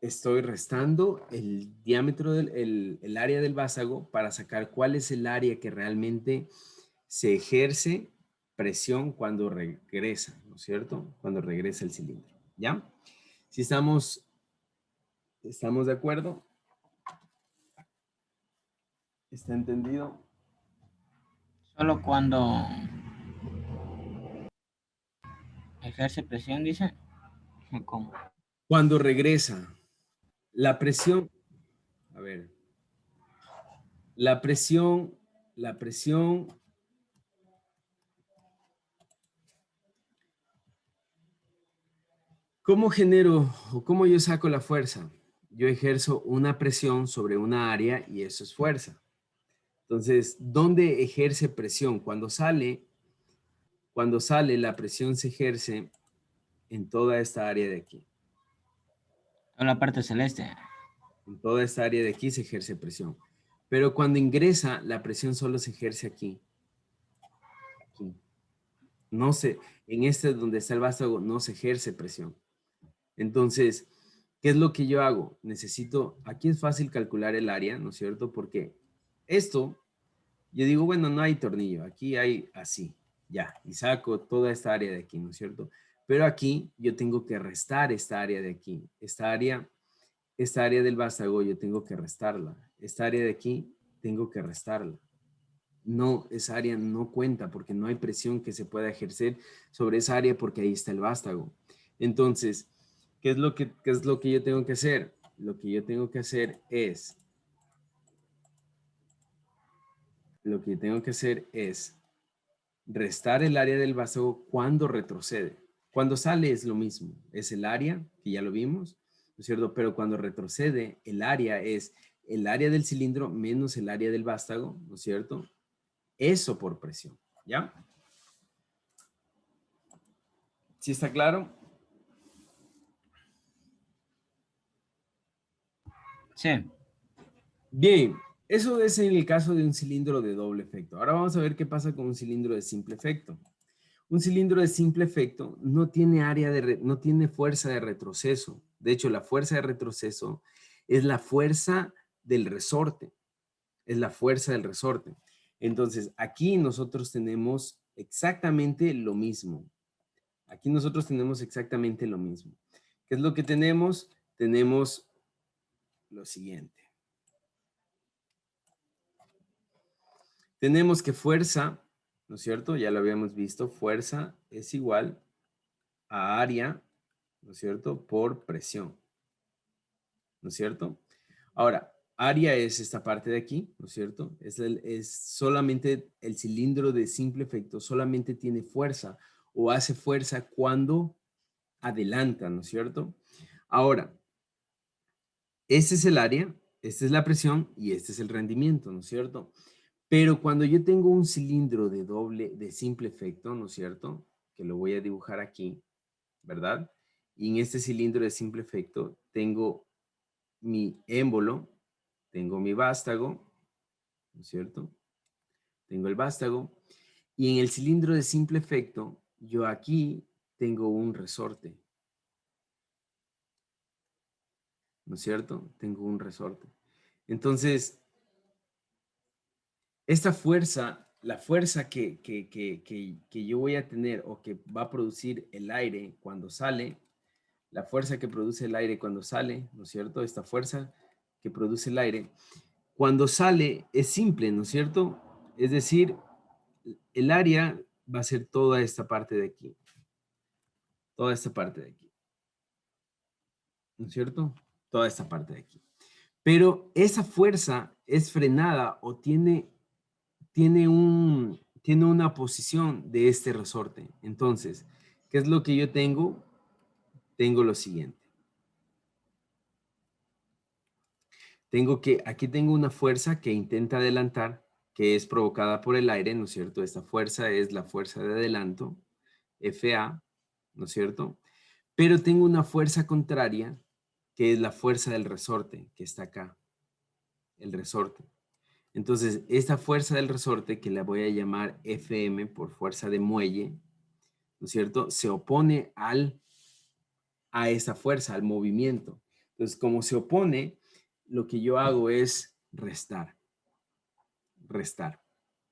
estoy restando el diámetro el área del vástago para sacar cuál es el área que realmente se ejerce presión cuando regresa, ¿no es cierto? Cuando regresa el cilindro, ¿ya? Si estamos de acuerdo, ¿está entendido? Solo cuando ejerce presión, dice. ¿Cómo? Cuando regresa, la presión, a ver, la presión, ¿cómo genero o cómo yo saco la fuerza? Yo ejerzo una presión sobre una área y eso es fuerza. Entonces, ¿dónde ejerce presión? Cuando sale, la presión se ejerce en toda esta área de aquí. Toda la parte celeste. En toda esta área de aquí se ejerce presión. Pero cuando ingresa, la presión solo se ejerce aquí. Aquí. No se, en este donde está el vástago no se ejerce presión. Entonces, ¿qué es lo que yo hago? Necesito, aquí es fácil calcular el área, ¿no es cierto? Porque esto, yo digo, bueno, no hay tornillo, aquí hay así, ya, y saco toda esta área de aquí, ¿no es cierto? Pero aquí yo tengo que restar esta área de aquí, esta área del vástago yo tengo que restarla, esta área de aquí tengo que restarla. No, esa área no cuenta porque no hay presión que se pueda ejercer sobre esa área porque ahí está el vástago. Entonces, qué es lo que yo tengo que hacer? Lo que yo tengo que hacer es restar el área del vástago cuando retrocede. Cuando sale es lo mismo, es el área, que ya lo vimos, ¿no es cierto? Pero cuando retrocede, el área es el área del cilindro menos el área del vástago, ¿no es cierto? Eso por presión, ¿ya? ¿Sí está claro? Sí. Bien, eso es en el caso de un cilindro de doble efecto. Ahora vamos a ver qué pasa con un cilindro de simple efecto. Un cilindro de simple efecto no tiene no tiene fuerza de retroceso. De hecho, la fuerza de retroceso es la fuerza del resorte. Es la fuerza del resorte. Entonces, aquí nosotros tenemos exactamente lo mismo. Aquí nosotros tenemos exactamente lo mismo. ¿Qué es lo que tenemos? Tenemos lo siguiente. Tenemos que fuerza, ¿no es cierto? Ya lo habíamos visto. Fuerza es igual a área, ¿no es cierto? Por presión, ¿no es cierto? Ahora, área es esta parte de aquí, ¿no es cierto? Es solamente el cilindro de simple efecto, solamente tiene fuerza o hace fuerza cuando adelanta, ¿no es cierto? Ahora, este es el área, esta es la presión y este es el rendimiento, ¿no es cierto? Pero cuando yo tengo un cilindro de simple efecto, ¿no es cierto? Que lo voy a dibujar aquí, ¿verdad? Y en este cilindro de simple efecto tengo mi émbolo, tengo mi vástago, ¿no es cierto? Tengo el vástago. Y en el cilindro de simple efecto, yo aquí tengo un resorte, ¿no es cierto? Tengo un resorte. Entonces, esta fuerza, la fuerza que yo voy a tener o que va a producir el aire cuando sale, la fuerza que produce el aire cuando sale, ¿no es cierto? Esta fuerza que produce el aire, cuando sale es simple, ¿no es cierto? Es decir, el área va a ser toda esta parte de aquí. Toda esta parte de aquí. ¿No es cierto? Toda esta parte de aquí. Pero esa fuerza es frenada o tiene una posición de este resorte. Entonces, ¿qué es lo que yo tengo? Tengo lo siguiente. Aquí tengo una fuerza que intenta adelantar, que es provocada por el aire, ¿no es cierto? Esta fuerza es la fuerza de adelanto, FA, ¿no es cierto? Pero tengo una fuerza contraria, que es la fuerza del resorte, que está acá, el resorte. Entonces, esta fuerza del resorte, que la voy a llamar FM por fuerza de muelle, ¿no es cierto? Se opone a esa fuerza, al movimiento. Entonces, como se opone, lo que yo hago es restar,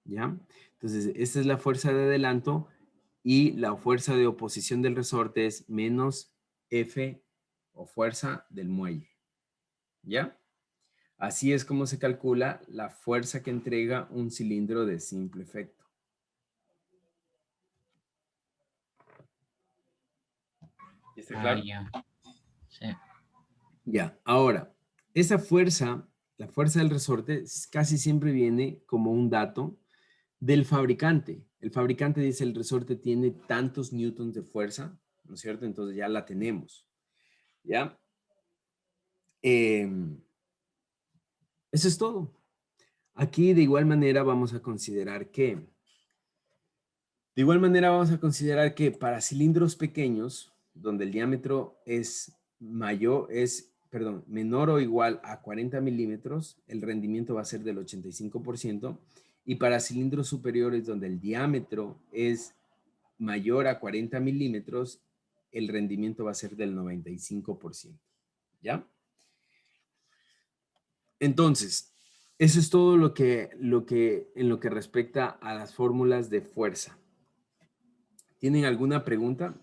¿ya? Entonces, esta es la fuerza de adelanto y la fuerza de oposición del resorte es menos F o fuerza del muelle, ¿ya? Así es como se calcula la fuerza que entrega un cilindro de simple efecto. ¿Está claro? Ya. Sí. Ya, ahora, esa fuerza, la fuerza del resorte, casi siempre viene como un dato del fabricante. El fabricante dice el resorte tiene tantos newtons de fuerza, ¿no es cierto? Entonces ya la tenemos, ¿ya? Eso es todo. Aquí de igual manera vamos a considerar que, para cilindros pequeños, donde el diámetro es mayor, es perdón, menor o igual a 40 milímetros, el rendimiento va a ser del 85%. Y para cilindros superiores donde el diámetro es mayor a 40 milímetros, el rendimiento va a ser del 95%. ¿Ya? Entonces, eso es todo en lo que respecta a las fórmulas de fuerza. ¿Tienen alguna pregunta?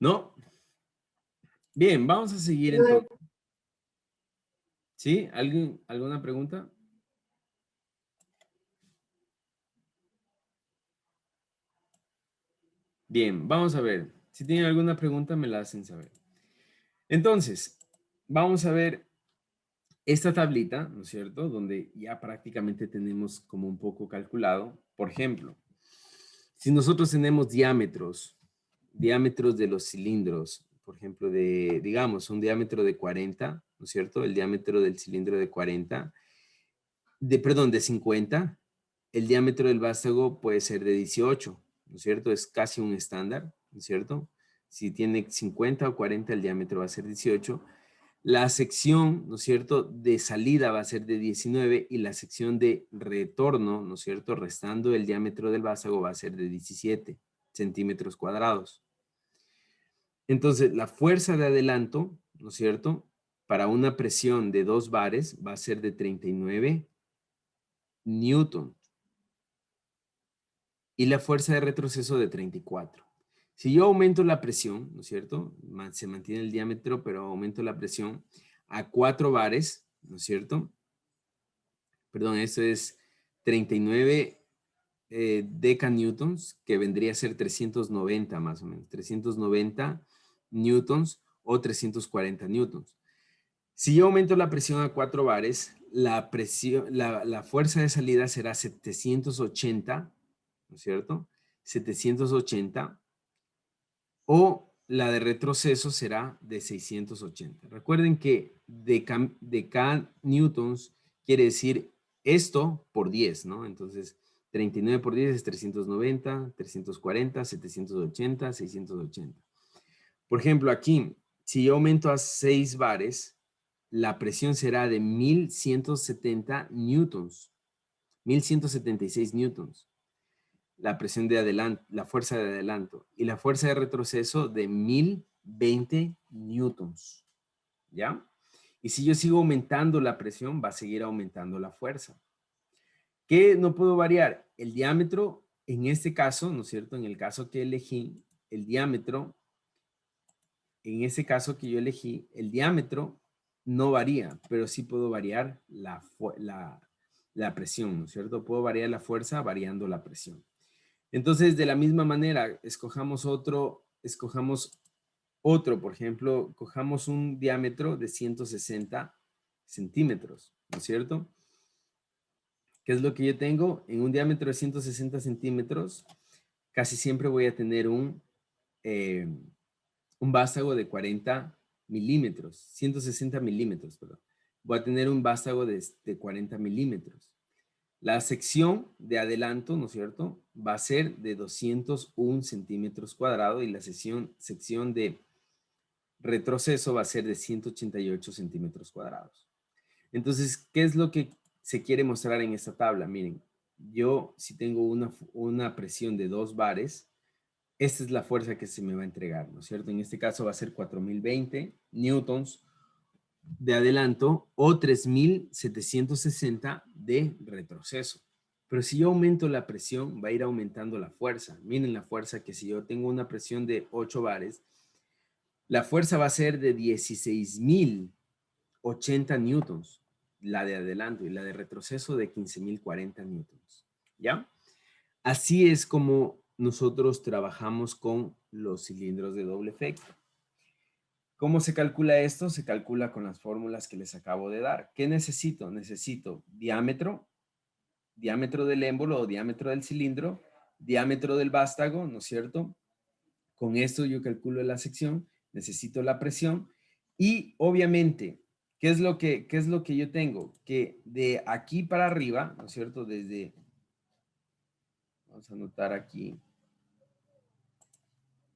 ¿No? Bien, vamos a seguir entonces. ¿Sí? ¿Alguna pregunta? Bien, vamos a ver. Si tienen alguna pregunta, me la hacen saber. Entonces, vamos a ver esta tablita, ¿no es cierto? Donde ya prácticamente tenemos como un poco calculado. Por ejemplo, si nosotros tenemos diámetros de los cilindros, por ejemplo, digamos, un diámetro de 40, ¿no es cierto? El diámetro del cilindro de 40, perdón, de 50, el diámetro del vástago puede ser de 18, ¿no es cierto? Es casi un estándar, ¿no es cierto? Si tiene 50 o 40, el diámetro va a ser 18. La sección, ¿no es cierto?, de salida va a ser de 19 y la sección de retorno, ¿no es cierto?, restando el diámetro del vástago va a ser de 17 centímetros cuadrados. Entonces, la fuerza de adelanto, ¿no es cierto?, para una presión de 2 bares va a ser de 39 newton y la fuerza de retroceso de 34. Si yo aumento la presión, ¿no es cierto?, se mantiene el diámetro, pero aumento la presión a 4 bares, ¿no es cierto? Perdón, eso es 39 decanewtons, que vendría a ser 390 más o menos, 390 newtons o 340 newtons. Si yo aumento la presión a 4 bares, la fuerza de salida será 780, ¿no es cierto? 780, o la de retroceso será de 680. Recuerden que de K newtons quiere decir esto por 10, ¿no? Entonces, 39 por 10 es 390, 340, 780, 680. Por ejemplo, aquí, si yo aumento a 6 bares, la presión será de 1170 newtons, 1176 newtons. La presión de adelanto, la fuerza de adelanto y la fuerza de retroceso de 1020 newtons. ¿Ya? Y si yo sigo aumentando la presión, va a seguir aumentando la fuerza. ¿Qué no puedo variar? El diámetro, en este caso, ¿no es cierto? En el caso que elegí, el diámetro, en ese caso que yo elegí, el diámetro no varía, pero sí puedo variar la presión, ¿no es cierto? Puedo variar la fuerza variando la presión. Entonces, de la misma manera, escojamos otro, por ejemplo, cojamos un diámetro de 160 centímetros, ¿no es cierto? ¿Qué es lo que yo tengo? En un diámetro de 160 centímetros, casi siempre voy a tener un vástago de 40 milímetros, 160 milímetros, perdón. Voy a tener un vástago de 40 milímetros. La sección de adelanto, ¿no es cierto?, va a ser de 201 centímetros cuadrados y la sección de retroceso va a ser de 188 centímetros cuadrados. Entonces, ¿qué es lo que se quiere mostrar en esta tabla? Miren, yo si tengo una presión de 2 bares, esta es la fuerza que se me va a entregar, ¿no es cierto? En este caso va a ser 4020 newtons de adelanto o 3760 de retroceso. Pero si yo aumento la presión, va a ir aumentando la fuerza. Miren la fuerza que si yo tengo una presión de 8 bares, la fuerza va a ser de 16.080 newtons, la de adelanto, y la de retroceso de 15.040 newtons. ¿Ya? Así es como nosotros trabajamos con los cilindros de doble efecto. ¿Cómo se calcula esto? Se calcula con las fórmulas que les acabo de dar. ¿Qué necesito? Necesito diámetro del émbolo o diámetro del cilindro, diámetro del vástago, ¿no es cierto? Con esto yo calculo la sección, necesito la presión y obviamente, ¿qué es lo que yo tengo? Que de aquí para arriba, ¿no es cierto? Vamos a anotar aquí,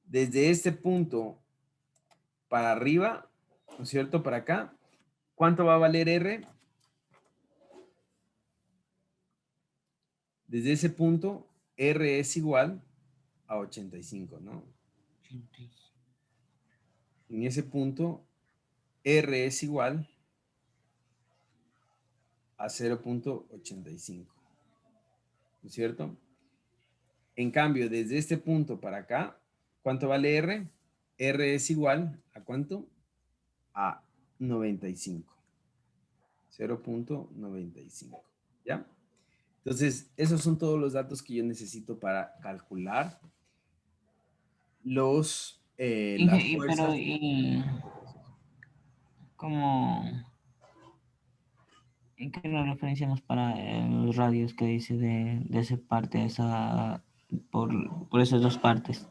desde este punto para arriba, ¿no es cierto? Para acá, ¿cuánto va a valer R? Desde ese punto, R es igual a 85, ¿no? En ese punto, R es igual a 0.85, ¿no es cierto? En cambio, desde este punto para acá, ¿cuánto vale R? R es igual a ¿cuánto? A 95. 0.95. ¿Ya? Entonces, esos son todos los datos que yo necesito para calcular las fuerzas. ¿Cómo, en qué nos referenciamos para los radios que dice de esa parte, por esas dos partes?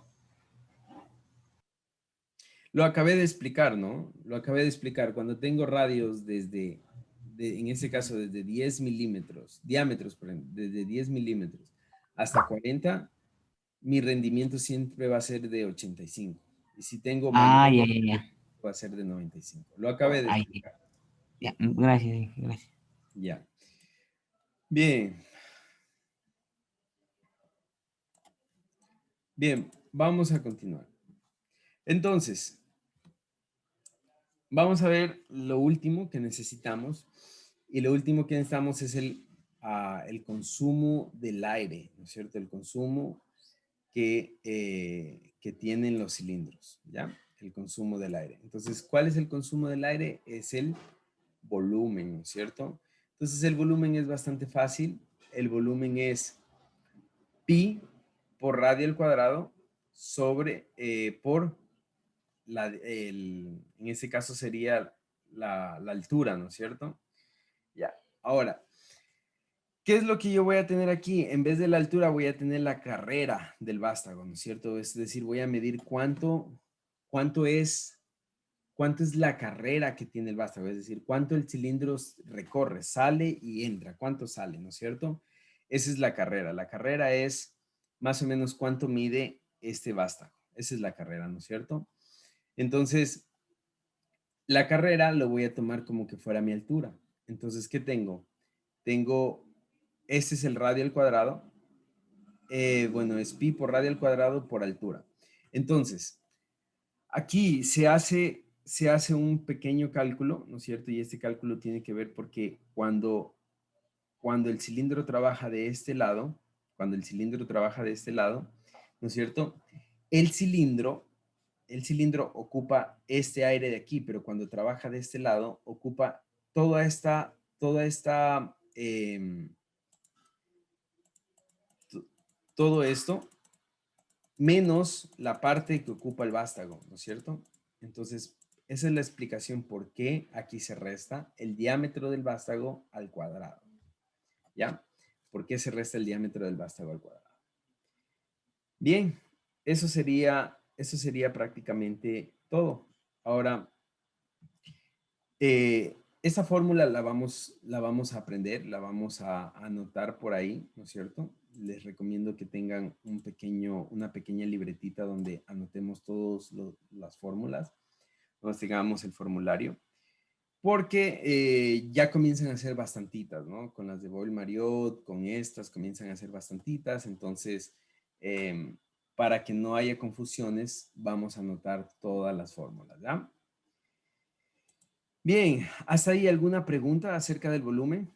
Lo acabé de explicar, ¿no? Lo acabé de explicar. Cuando tengo radios en este caso, desde 10 milímetros, diámetros, perdón, desde 10 milímetros hasta 40, mi rendimiento siempre va a ser de 85. Y si tengo mayor, Ya. va a ser de 95. Lo acabé de explicar. Ya, gracias. Ya. Bien. Bien, vamos a continuar. Entonces, vamos a ver lo último que necesitamos. Y lo último que necesitamos es el consumo del aire, ¿no es cierto? El consumo que tienen los cilindros, ¿ya? El consumo del aire. Entonces, ¿cuál es el consumo del aire? Es el volumen, ¿no es cierto? Entonces, el volumen es bastante fácil. El volumen es pi por radio al cuadrado sobre en este caso sería la altura, ¿no es cierto? Ya. Ahora, ¿qué es lo que yo voy a tener aquí? En vez de la altura voy a tener la carrera del vástago, ¿no es cierto? Es decir, voy a medir cuánto es la carrera que tiene el vástago, es decir, cuánto el cilindro recorre, sale y entra, cuánto sale, ¿no es cierto? Esa es la carrera. La carrera es más o menos cuánto mide este vástago. Esa es la carrera, ¿no es cierto? Entonces, la carrera lo voy a tomar como que fuera mi altura. Entonces, ¿qué tengo? Este es el radio al cuadrado. Bueno, es pi por radio al cuadrado por altura. Entonces, aquí se hace un pequeño cálculo, ¿no es cierto? Y este cálculo tiene que ver porque cuando el cilindro trabaja de este lado, ¿no es cierto? El cilindro ocupa este aire de aquí, pero cuando trabaja de este lado, ocupa todo esto, menos la parte que ocupa el vástago, ¿no es cierto? Entonces, esa es la explicación por qué aquí se resta el diámetro del vástago al cuadrado. ¿Ya? ¿Por qué se resta el diámetro del vástago al cuadrado? Bien, eso sería prácticamente todo. Ahora, esta fórmula la vamos a aprender, la vamos a anotar por ahí, ¿no es cierto? Les recomiendo que tengan una pequeña libretita donde anotemos todas las fórmulas, donde tengamos el formulario, porque ya comienzan a ser bastantitas, ¿no? Con las de Boyle-Marriott, con estas comienzan a ser bastantitas, entonces, para que no haya confusiones, vamos a anotar todas las fórmulas, ¿ya? Bien, ¿hasta ahí alguna pregunta acerca del volumen?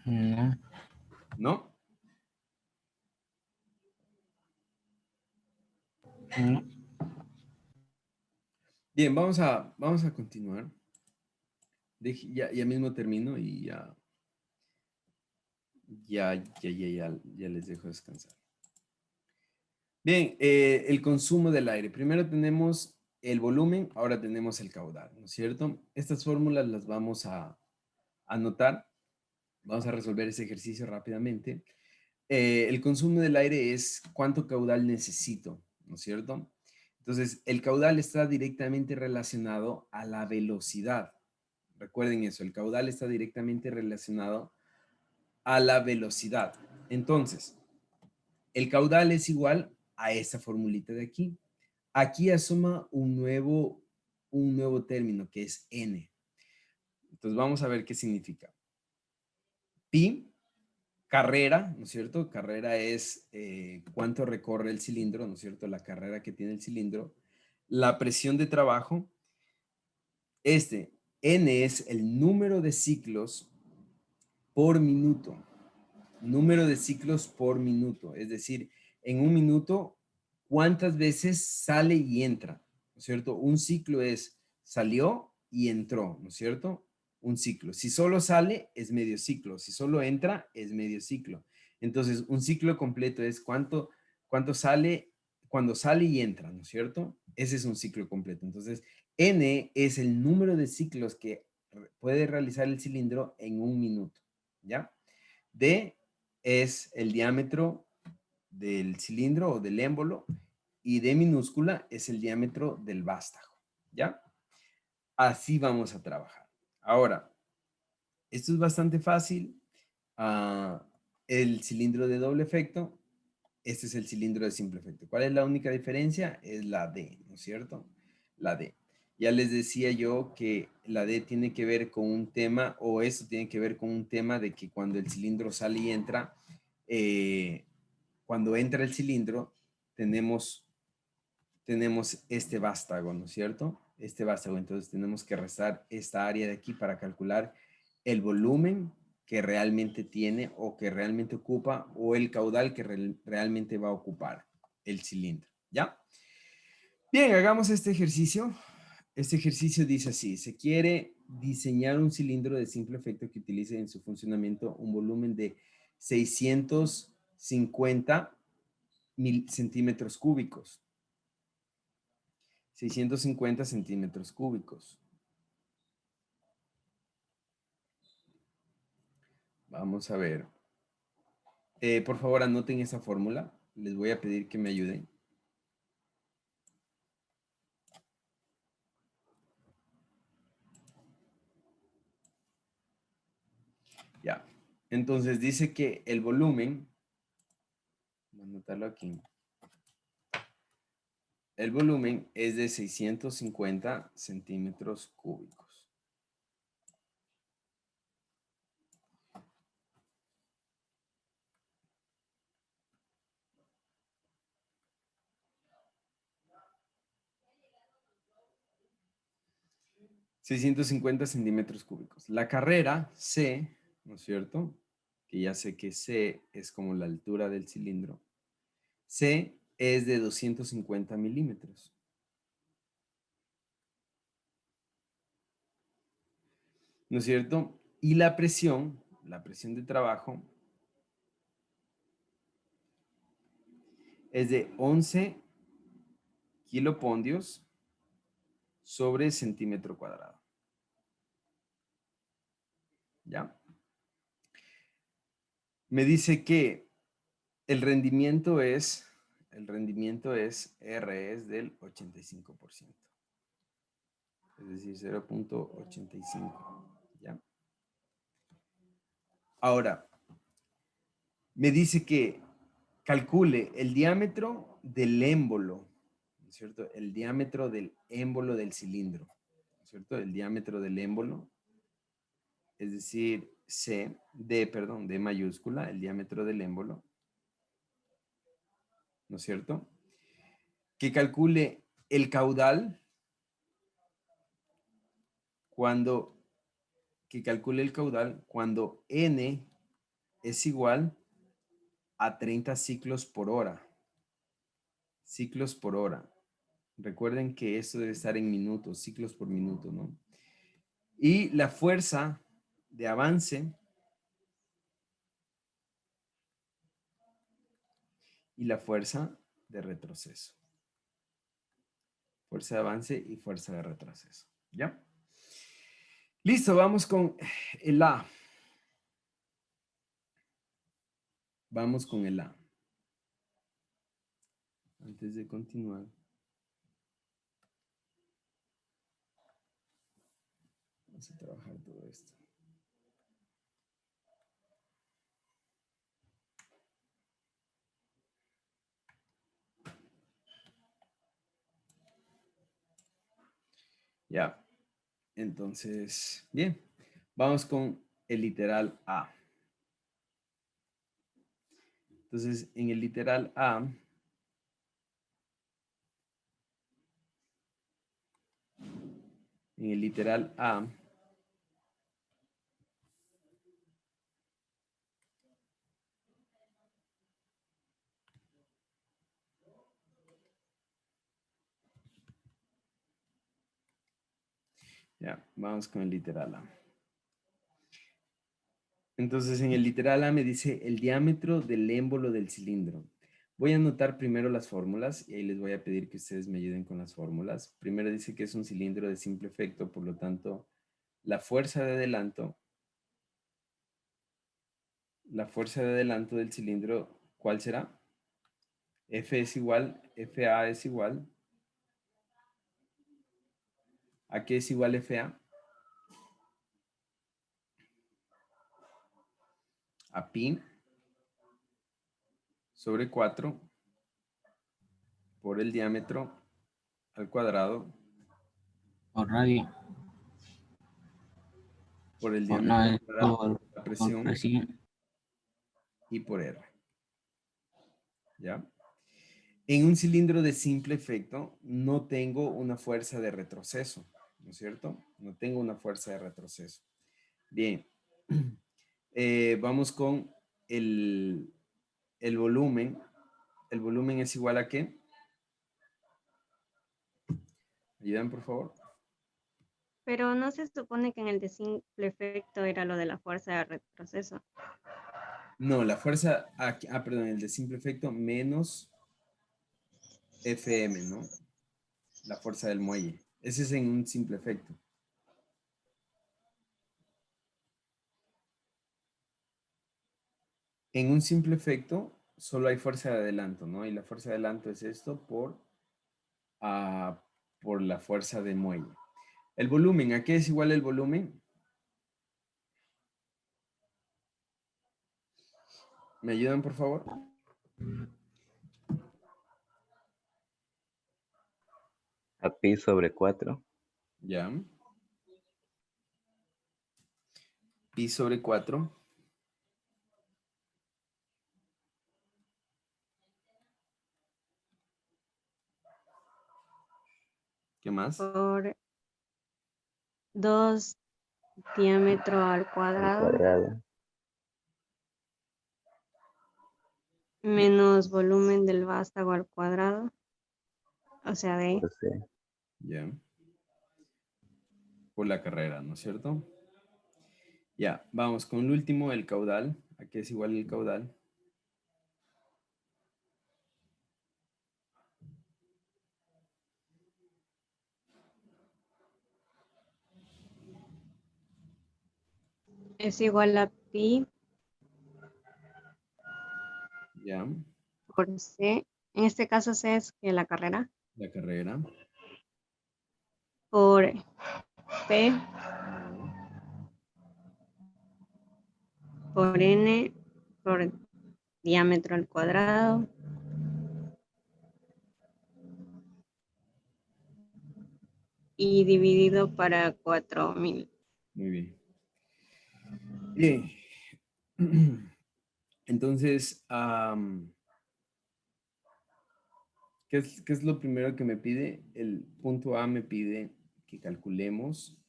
No. ¿No? No. Bien, vamos a continuar. Ya mismo termino y ya les dejo descansar. Bien, el consumo del aire. Primero tenemos el volumen, ahora tenemos el caudal, ¿no es cierto? Estas fórmulas las vamos a anotar Vamos a resolver ese ejercicio rápidamente. El consumo del aire es cuánto caudal necesito, ¿no es cierto? Entonces, el caudal está directamente relacionado a la velocidad. Recuerden eso, el caudal está directamente relacionado a la velocidad. Entonces, el caudal es igual a esta formulita de aquí. Aquí asoma un nuevo término que es n. Entonces, vamos a ver qué significa. Pi, carrera, ¿no es cierto? Carrera es cuánto recorre el cilindro, ¿no es cierto? La carrera que tiene el cilindro. La presión de trabajo. N es el número de ciclos por minuto. Número de ciclos por minuto. Es decir, en un minuto, ¿cuántas veces sale y entra? ¿No es cierto? Un ciclo es salió y entró, ¿no es cierto? Un ciclo. Si solo sale, es medio ciclo. Si solo entra, es medio ciclo. Entonces, un ciclo completo es cuánto sale, cuando sale y entra, ¿no es cierto? Ese es un ciclo completo. Entonces, N es el número de ciclos que puede realizar el cilindro en un minuto, ¿ya? D es el diámetro del cilindro o del émbolo y D minúscula es el diámetro del vástago, ¿ya? Así vamos a trabajar. Ahora, esto es bastante fácil. El cilindro de doble efecto, este es el cilindro de simple efecto. ¿Cuál es la única diferencia? Es la D, ¿no es cierto? La D. Ya les decía yo que la D tiene que ver con un tema, o eso tiene que ver con un tema de que cuando el cilindro sale y entra, cuando entra el cilindro, tenemos este vástago, ¿no es cierto? Este vástago, entonces tenemos que restar esta área de aquí para calcular el volumen que realmente tiene o que realmente ocupa o el caudal que realmente va a ocupar el cilindro, ¿ya? Bien, hagamos este ejercicio. Este ejercicio dice así, se quiere diseñar un cilindro de simple efecto que utilice en su funcionamiento un volumen de 650 centímetros cúbicos. 650 centímetros cúbicos. Vamos a ver. Por favor, anoten esa fórmula. Les voy a pedir que me ayuden. Ya. Entonces dice que el volumen, voy a anotarlo aquí. El volumen es de 650 centímetros cúbicos. $650 centímetros cúbicos. La carrera C, ¿no es cierto? Que ya sé que C es como la altura del cilindro. C es de 250 milímetros. ¿No es cierto? Y la presión de trabajo, es de 11 kilopondios sobre centímetro cuadrado. ¿Ya? Me dice que el rendimiento es R es del 85%. Es decir, 0.85. ¿Ya? Ahora, me dice que calcule el diámetro del émbolo, ¿no es cierto? El diámetro del émbolo del cilindro, ¿no es cierto? El diámetro del émbolo, es decir, D mayúscula, el diámetro del émbolo, ¿no es cierto? Que calcule el caudal cuando N es igual a 30 ciclos por hora. Ciclos por hora. Recuerden que esto debe estar en minutos, ciclos por minuto, ¿no? Y la fuerza de avance y la fuerza de retroceso. Fuerza de avance y fuerza de retroceso. ¿Ya? Listo, vamos con el A. Vamos con el A. Antes de continuar. Vamos a trabajar todo esto. Ya. Entonces, bien. Vamos con el literal A. Entonces, en el literal A, ya, vamos con el literal A. Entonces, en el literal A me dice el diámetro del émbolo del cilindro. Voy a anotar primero las fórmulas y ahí les voy a pedir que ustedes me ayuden con las fórmulas. Primero dice que es un cilindro de simple efecto, por lo tanto, la fuerza de adelanto del cilindro, ¿cuál será? F es igual, FA es igual. ¿A qué es igual FA? A pi sobre 4 por el diámetro al cuadrado Por radio. por el No, diámetro al es cuadrado, la por presión presión. y por R. ¿Ya? En un cilindro de simple efecto no tengo una fuerza de retroceso, ¿no es cierto? No tengo una fuerza de retroceso. Bien. Vamos con el volumen. ¿El volumen es igual a qué? ¿Ayudan, por favor? Pero no se supone que en el de simple efecto era lo de la fuerza de retroceso. No, la fuerza, perdón, el de simple efecto menos Fm, ¿no? La fuerza del muelle. Ese es en un simple efecto. En un simple efecto solo hay fuerza de adelanto, ¿no? Y la fuerza de adelanto es esto por la fuerza de muelle. El volumen, ¿a qué es igual el volumen? ¿Me ayudan, por favor? A pi sobre 4. Ya. Pi sobre 4. ¿Qué más? Por 2 diámetro al Al cuadrado cuadrado. menos volumen del vástago al cuadrado. O sea, de Por C. Ya. Por la carrera, ¿no es cierto? Ya, vamos con el último, el caudal. ¿A qué es igual el caudal? es igual a pi Ya, por C. En este caso C es que la carrera. la carrera. Por P por N por diámetro al cuadrado y dividido para 4000. Muy bien. Bien. Entonces, ¿qué es lo primero que me pide? El punto A me pide que calculemos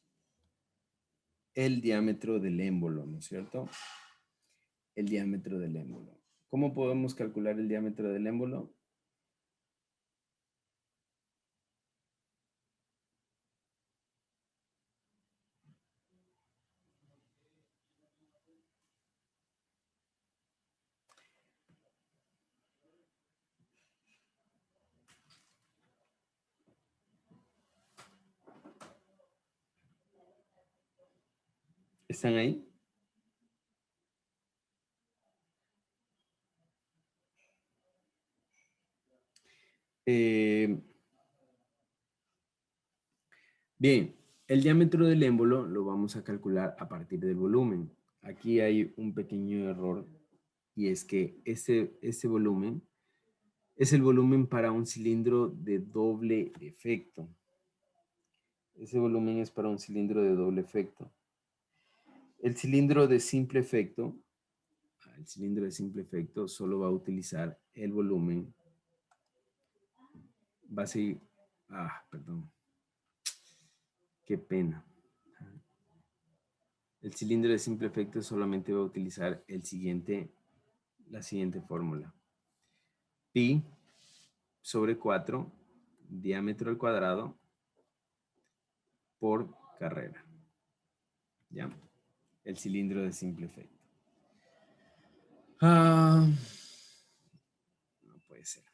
el diámetro del émbolo, ¿no es cierto? El diámetro del émbolo. ¿Cómo podemos calcular el diámetro del émbolo? ¿Están ahí? Bien, el diámetro del émbolo lo vamos a calcular a partir del volumen. Aquí hay un pequeño error y es que este volumen es el volumen para un cilindro de doble efecto. Ese volumen es para un cilindro de doble efecto. El cilindro de simple efecto, solo va a utilizar el volumen. Va a seguir, perdón. Qué pena. El cilindro de simple efecto solamente va a utilizar la siguiente fórmula. Pi sobre 4, diámetro al cuadrado, por carrera. ¿Ya? El cilindro de simple efecto. No puede ser.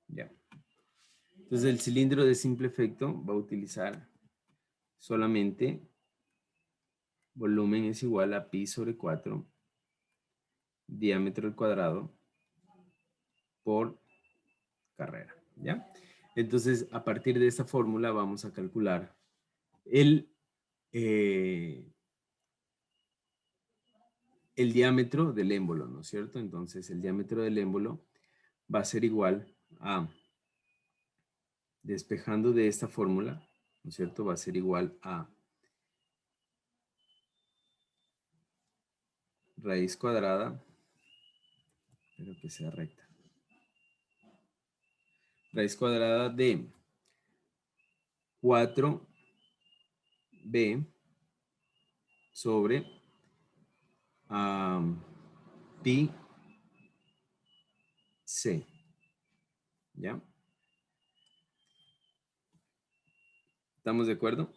Ya. Entonces el cilindro de simple efecto va a utilizar solamente volumen es igual a pi sobre 4, diámetro al cuadrado, por carrera. ¿Ya? Entonces, a partir de esta fórmula vamos a calcular el diámetro del émbolo, ¿no es cierto? Entonces, el diámetro del émbolo va a ser igual a, despejando de esta fórmula, ¿no es cierto? Va a ser igual a raíz cuadrada, pero que sea recta. Raíz cuadrada de 4b sobre pi c. ¿Ya? ¿Estamos de acuerdo?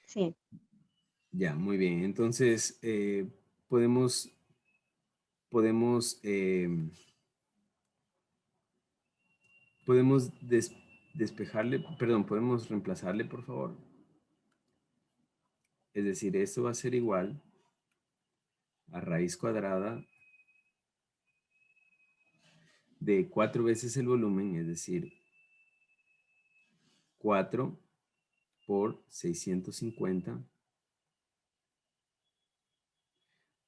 Sí. Ya, muy bien. Entonces, podemos despejarle, perdón, podemos reemplazarle, por favor. Es decir, esto va a ser igual a raíz cuadrada de 4 veces el volumen, es decir, 4 por 650,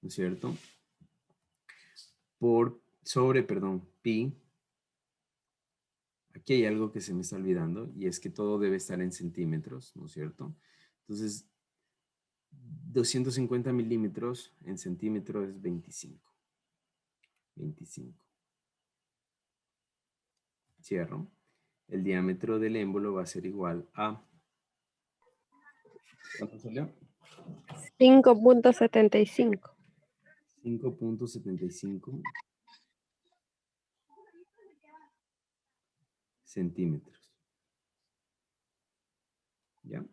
¿no es cierto? Pi. Aquí hay algo que se me está olvidando y es que todo debe estar en centímetros, ¿no es cierto? Entonces, 250 milímetros en centímetros es 25. 25. Cierro. El diámetro del émbolo va a ser igual a... ¿Cuánto salió? 5.75. 5.75 centímetros. ¿Ya?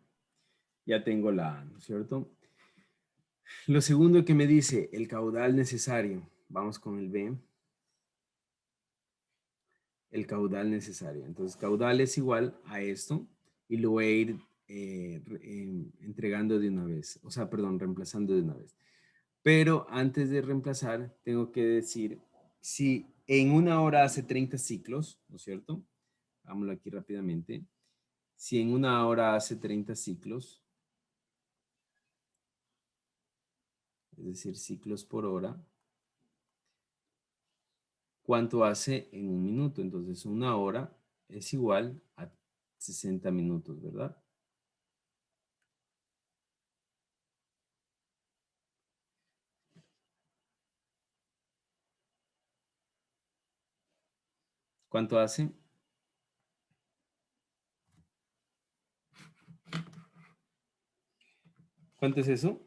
Ya tengo la A, ¿no es cierto? Lo segundo que me dice, el caudal necesario. Vamos con el B. El caudal necesario. Entonces, caudal es igual a esto y lo voy a ir entregando de una vez. O sea, perdón, reemplazando de una vez. Pero antes de reemplazar, tengo que decir si en una hora hace 30 ciclos, ¿no es cierto? Hagámoslo aquí rápidamente. Si en una hora hace 30 ciclos, es decir, ciclos por hora, ¿cuánto hace en un minuto? Entonces, una hora es igual a 60 minutos, ¿verdad? ¿Cuánto hace? ¿Cuánto es eso?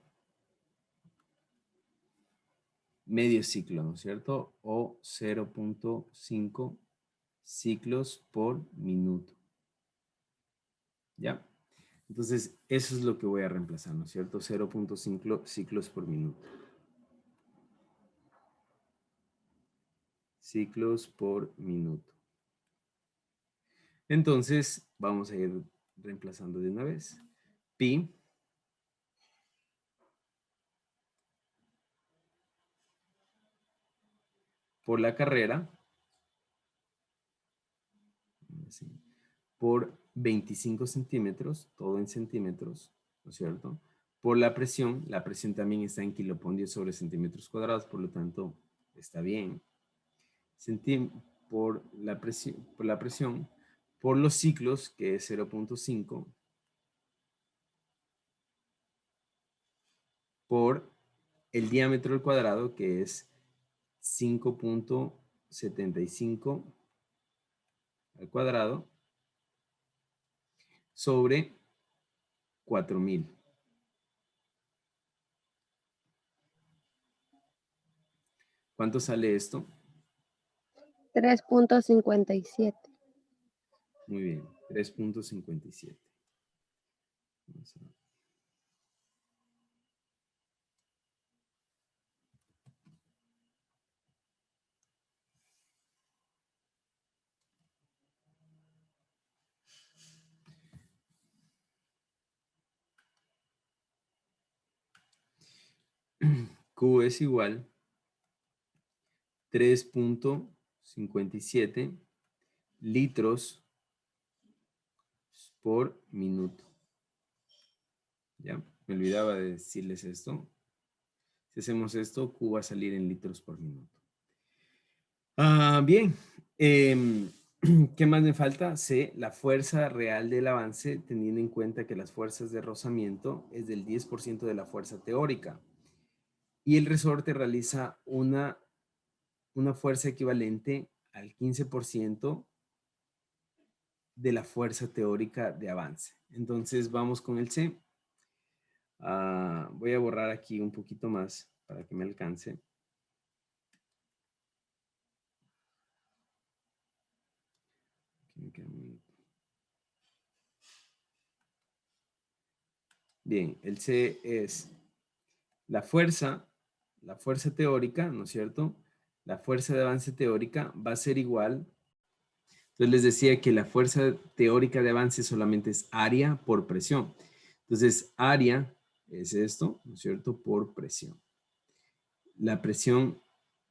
Medio ciclo, ¿no es cierto? O 0.5 ciclos por minuto. ¿Ya? Entonces, eso es lo que voy a reemplazar, ¿no es cierto? 0.5 ciclos por minuto. ciclos por minuto. Entonces, vamos a ir reemplazando de una vez. Pi por la carrera por 25 centímetros, todo en centímetros, ¿no es cierto? Por la presión también está en kilopondios sobre centímetros cuadrados, por lo tanto, está bien. Por la presión, por los ciclos, que es 0.5, por el diámetro al cuadrado, que es 5.75 al cuadrado, sobre 4000. ¿Cuánto sale esto? 3.57. Muy bien, 3.57. Q es igual 3.57 litros por minuto. ¿Ya? Me olvidaba de decirles esto. Si hacemos esto, Q va a salir en litros por minuto. Bien. ¿Qué más me falta? C, la fuerza real del avance, teniendo en cuenta que las fuerzas de rozamiento es del 10% de la fuerza teórica. Y el resorte realiza una fuerza equivalente al 15% de la fuerza teórica de avance. Entonces vamos con el C. Voy a borrar aquí un poquito más para que me alcance. Bien, el C es la fuerza teórica, ¿no es cierto? La fuerza de avance teórica va a ser igual. Entonces les decía que la fuerza teórica de avance solamente es área por presión. Entonces, área es esto, ¿no es cierto? Por presión. La presión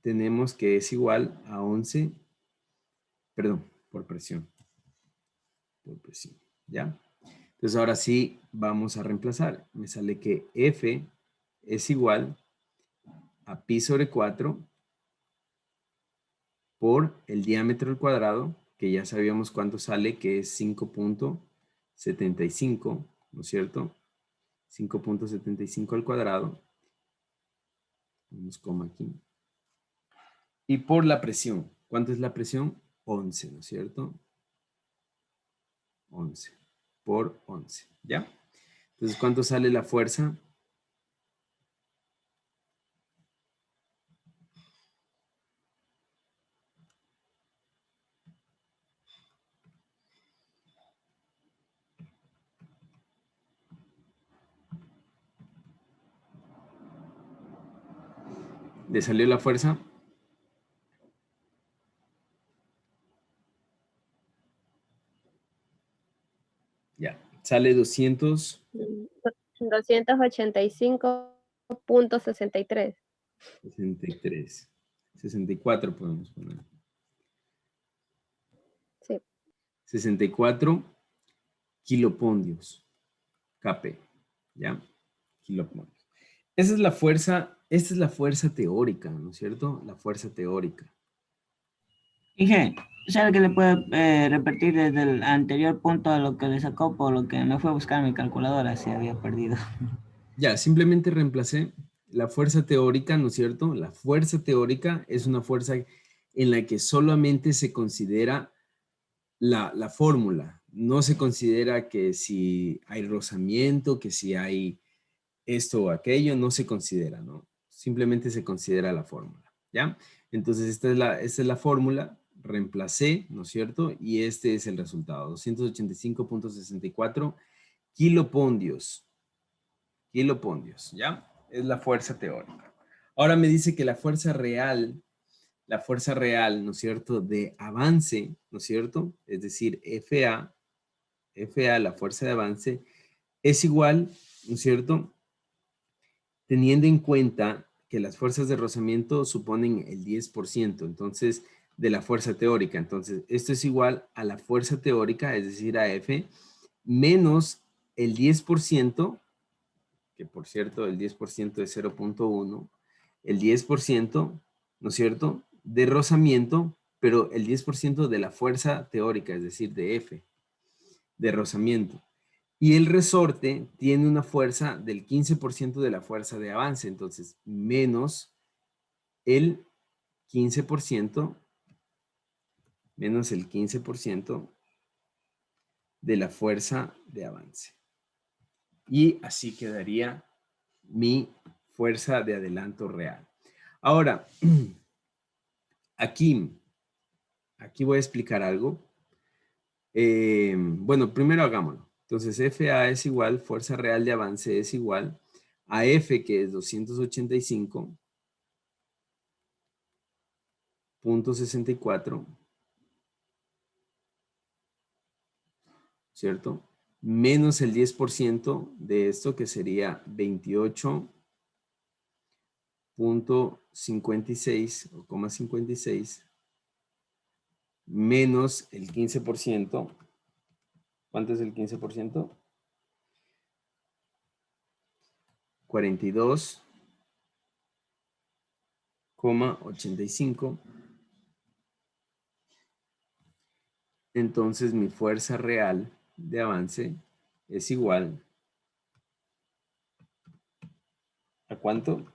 tenemos que es igual a 11, perdón, por presión. Por presión, ¿ya? Entonces ahora sí vamos a reemplazar. Me sale que F es igual a pi sobre 4 por el diámetro al cuadrado, que ya sabíamos cuánto sale, que es 5.75, ¿no es cierto? 5.75 al cuadrado. Vamos coma aquí. Y por la presión. ¿Cuánto es la presión? 11, ¿no es cierto? 11 por 11, ¿ya? Entonces, ¿cuánto sale la fuerza? ¿Le salió la fuerza? Ya, sale 285.63. 63. 64 podemos poner. Sí. 64 kilopondios. kp. ¿Ya? Kilopondios. Esta es la fuerza teórica, ¿no es cierto? La fuerza teórica. Dije, ¿sabe que le puede repetir desde el anterior punto a lo que le sacó por lo que me fue a buscar mi calculadora si había perdido? Ya, simplemente reemplacé la fuerza teórica, ¿no es cierto? La fuerza teórica es una fuerza en la que solamente se considera la fórmula. No se considera que si hay rozamiento, que si hay esto o aquello, no se considera, ¿no? Simplemente se considera la fórmula, ¿ya? Entonces, esta es la fórmula, reemplacé, ¿no es cierto? Y este es el resultado, 285.64 kilopondios. Kilopondios, ¿ya? Es la fuerza teórica. Ahora me dice que la fuerza real la fuerza real, ¿no es cierto?, de avance, ¿no es cierto? Es decir, FA, la fuerza de avance, es igual, ¿no es cierto?, teniendo en cuenta que las fuerzas de rozamiento suponen el 10%, entonces, de la fuerza teórica. Entonces, esto es igual a la fuerza teórica, es decir, a F, menos el 10%, que por cierto, el 10% es 0.1, el 10%, ¿no es cierto?, de rozamiento, pero el 10% de la fuerza teórica, es decir, de F, de rozamiento. Y el resorte tiene una fuerza del 15% de la fuerza de avance, entonces menos el 15%, menos el 15% de la fuerza de avance. Y así quedaría mi fuerza de adelanto real. Ahora, aquí voy a explicar algo. Bueno, primero hagámoslo. Entonces, FA es igual, fuerza real de avance es igual a F, que es 285.64, ¿cierto? Menos el 10% de esto, que sería 28.56 o 56, menos el 15%. ¿Cuánto es el 15%? 42,85. Entonces mi fuerza real de avance es igual ¿a cuánto?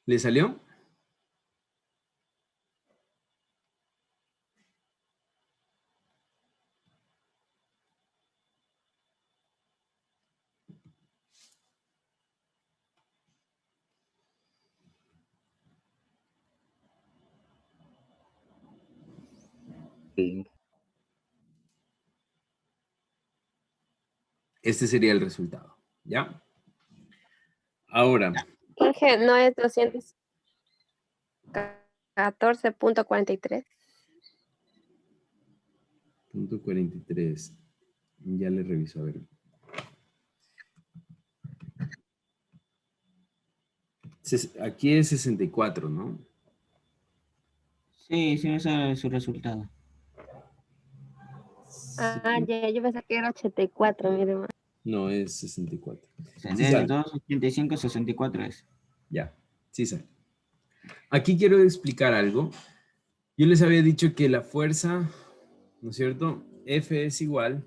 ¿Le salió? Sí. Este sería el resultado, ¿ya? Ahora, Inge, no es 214.43. punto 43. Ya le reviso, a ver. Aquí es 64, ¿no? Sí, sí me sale su resultado. Ah, ya, yo pensé que era 84, mire más. No, es 64. Sí De sale. 285 64 es. Ya, sí sale. Aquí quiero explicar algo. Yo les había dicho que la fuerza, ¿no es cierto? F es igual.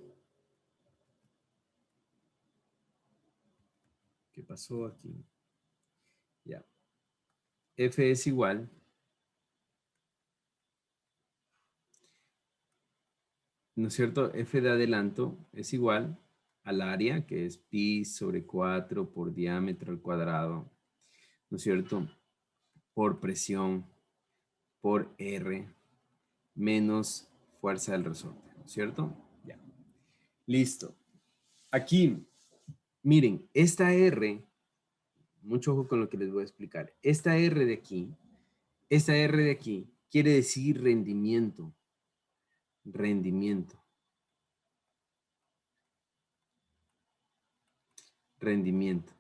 ¿Qué pasó aquí? Ya. F es igual. ¿No es cierto? F de adelanto es igual al área, que es pi sobre 4 por diámetro al cuadrado, ¿no es cierto? Por presión, por R, menos fuerza del resorte, ¿no es cierto? Ya. Listo. Aquí, miren, esta R, mucho ojo con lo que les voy a explicar. Esta R de aquí quiere decir rendimiento. Rendimiento. Rendimiento,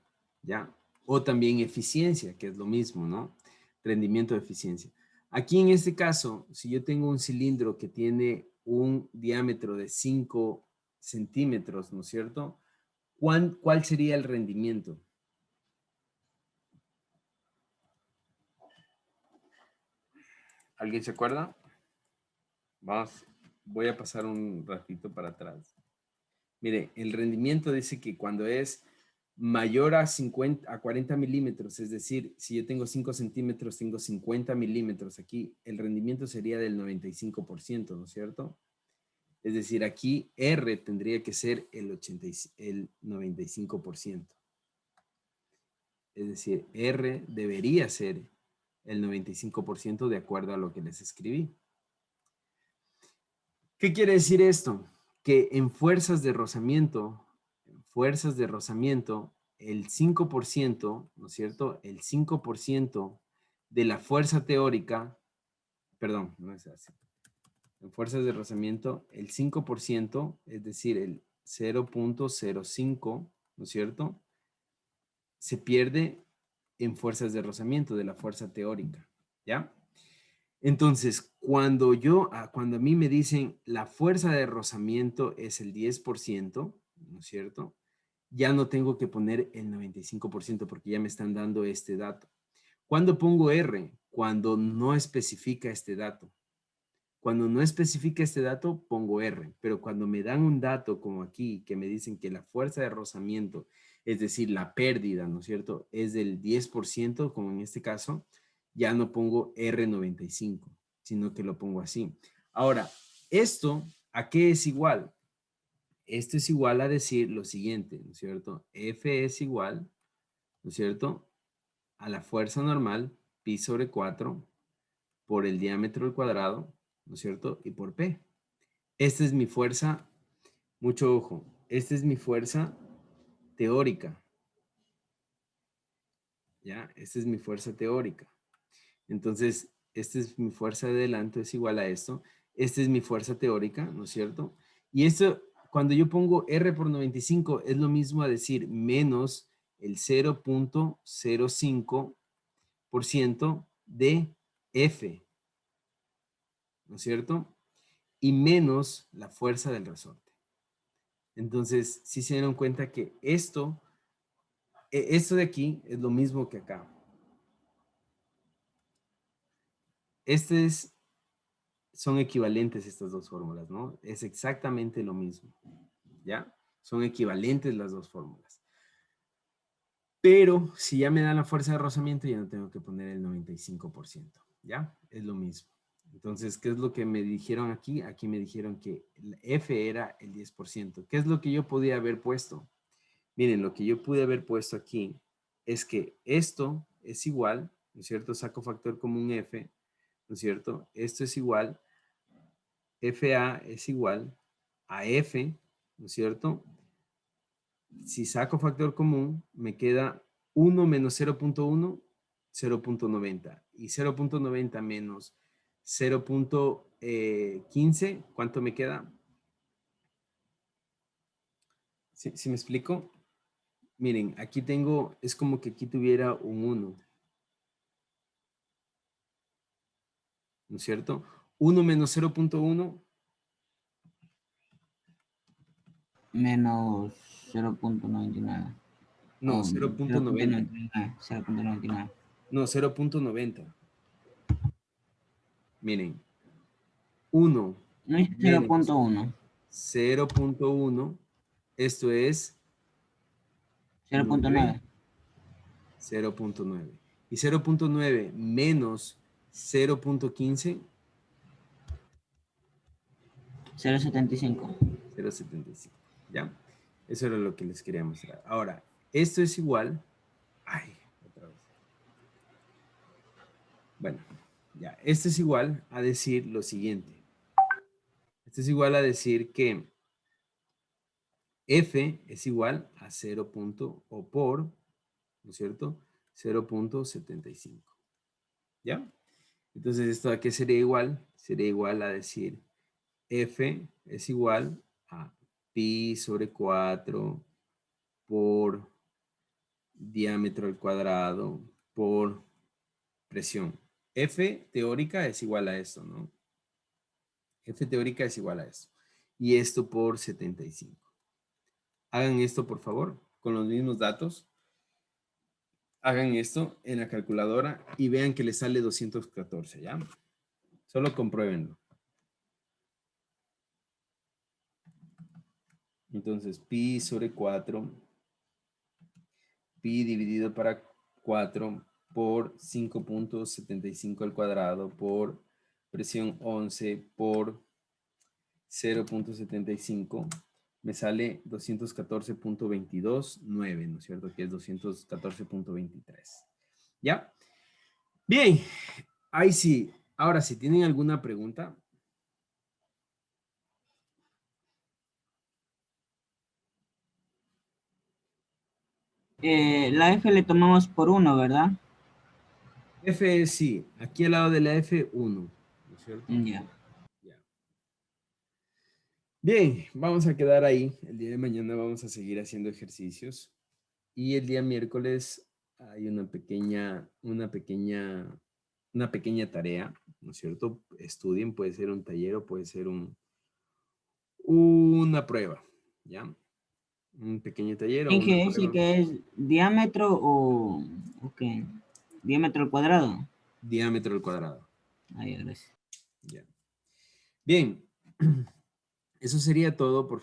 ¿ya? O también eficiencia, que es lo mismo, ¿no? Rendimiento de eficiencia. Aquí en este caso, si yo tengo un cilindro que tiene un diámetro de 5 centímetros, ¿no es cierto? ¿Cuál sería el rendimiento? ¿Alguien se acuerda? Vamos, voy a pasar un ratito para atrás. Mire, el rendimiento dice que cuando es mayor a 40 milímetros, es decir, si yo tengo 5 centímetros, tengo 50 milímetros aquí, el rendimiento sería del 95%, ¿no es cierto? Es decir, aquí R tendría que ser el 95%. Es decir, R debería ser el 95% de acuerdo a lo que les escribí. ¿Qué quiere decir esto? Que en fuerzas de rozamiento, fuerzas de rozamiento, el 5%, ¿no es cierto? El 5% de la fuerza teórica, perdón, no es así. En fuerzas de rozamiento, el 5%, es decir, el 0.05, ¿no es cierto? Se pierde en fuerzas de rozamiento de la fuerza teórica, ¿ya? Entonces, cuando a mí me dicen la fuerza de rozamiento es el 10%, ¿no es cierto? Ya no tengo que poner el 95% porque ya me están dando este dato. ¿Cuándo pongo R? Cuando no especifica este dato. Cuando no especifica este dato, pongo R. Pero cuando me dan un dato como aquí, que me dicen que la fuerza de rozamiento, es decir, la pérdida, ¿no es cierto?, es del 10%, como en este caso, ya no pongo R95, sino que lo pongo así. Ahora, ¿esto a qué es igual? Esto es igual a decir lo siguiente, ¿no es cierto? F es igual, ¿no es cierto?, a la fuerza normal, pi sobre 4, por el diámetro al cuadrado, ¿no es cierto?, y por P. Esta es mi fuerza, mucho ojo, esta es mi fuerza teórica. ¿Ya? Esta es mi fuerza teórica. Entonces, esta es mi fuerza de adelanto, es igual a esto. Esta es mi fuerza teórica, ¿no es cierto? Y esto, cuando yo pongo R por 95, es lo mismo a decir menos el 0.05% de F, ¿no es cierto? Y menos la fuerza del resorte. Entonces, si se dieron cuenta que esto de aquí es lo mismo que acá. Son equivalentes estas dos fórmulas, ¿no? Es exactamente lo mismo, ¿ya? Son equivalentes las dos fórmulas. Pero si ya me dan la fuerza de rozamiento, ya no tengo que poner el 95%, ¿ya? Es lo mismo. Entonces, ¿qué es lo que me dijeron aquí? Aquí me dijeron que el F era el 10%. ¿Qué es lo que yo podía haber puesto? Miren, lo que yo pude haber puesto aquí es que esto es igual, ¿no es cierto? Saco factor común F, ¿no es cierto? Esto es igual, FA es igual a F, ¿no es cierto? Si saco factor común, me queda 1 menos 0.1, 0.90. Y 0.90 menos 0.15, ¿cuánto me queda? ¿Sí me explico? Miren, aquí tengo, es como que aquí tuviera un 1. ¿No es cierto? 1 menos 0.1. Menos 0.99. No, Oh, 0.90. 0.99. 0.99. No, 0.90. Miren, 1 No es menos 0.1. 0.1, esto es 9, 0.9. 0.9. Y 0.9 menos 0.15, 0.75. 0.75. ¿Ya? Eso era lo que les quería mostrar. Ahora, esto es igual. Ay, otra vez. Bueno, ya. Esto es igual a decir lo siguiente. Esto es igual a decir que F es igual a 0. O por, ¿no es cierto? 0.75. ¿Ya? Entonces, ¿esto a qué sería igual? Sería igual a decir F es igual a pi sobre 4 por diámetro al cuadrado por presión. F teórica es igual a esto, ¿no? F teórica es igual a esto. Y esto por 75. Hagan esto, por favor, con los mismos datos. Hagan esto en la calculadora y vean que les sale 214, ¿ya? Solo compruébenlo. Entonces, pi sobre 4, pi dividido para 4 por 5.75 al cuadrado por presión 11 por 0.75, me sale 214.229, ¿no es cierto? Que es 214.23. ¿Ya? Bien, ahí sí. Ahora, si tienen alguna pregunta. La F le tomamos por 1, ¿verdad? F sí, aquí al lado de la F 1, ¿no es cierto? Ya. Ya. Bien, vamos a quedar ahí. El día de mañana vamos a seguir haciendo ejercicios. Y el día miércoles hay una pequeña tarea, ¿no es cierto? Estudien, puede ser un taller o puede ser una prueba, ¿ya? Un pequeño taller o una Inge, ¿ese prueba. que es diámetro o qué? ¿Diámetro al cuadrado? Diámetro al cuadrado. Ahí, gracias. Ya. Bien, eso sería todo, por favor.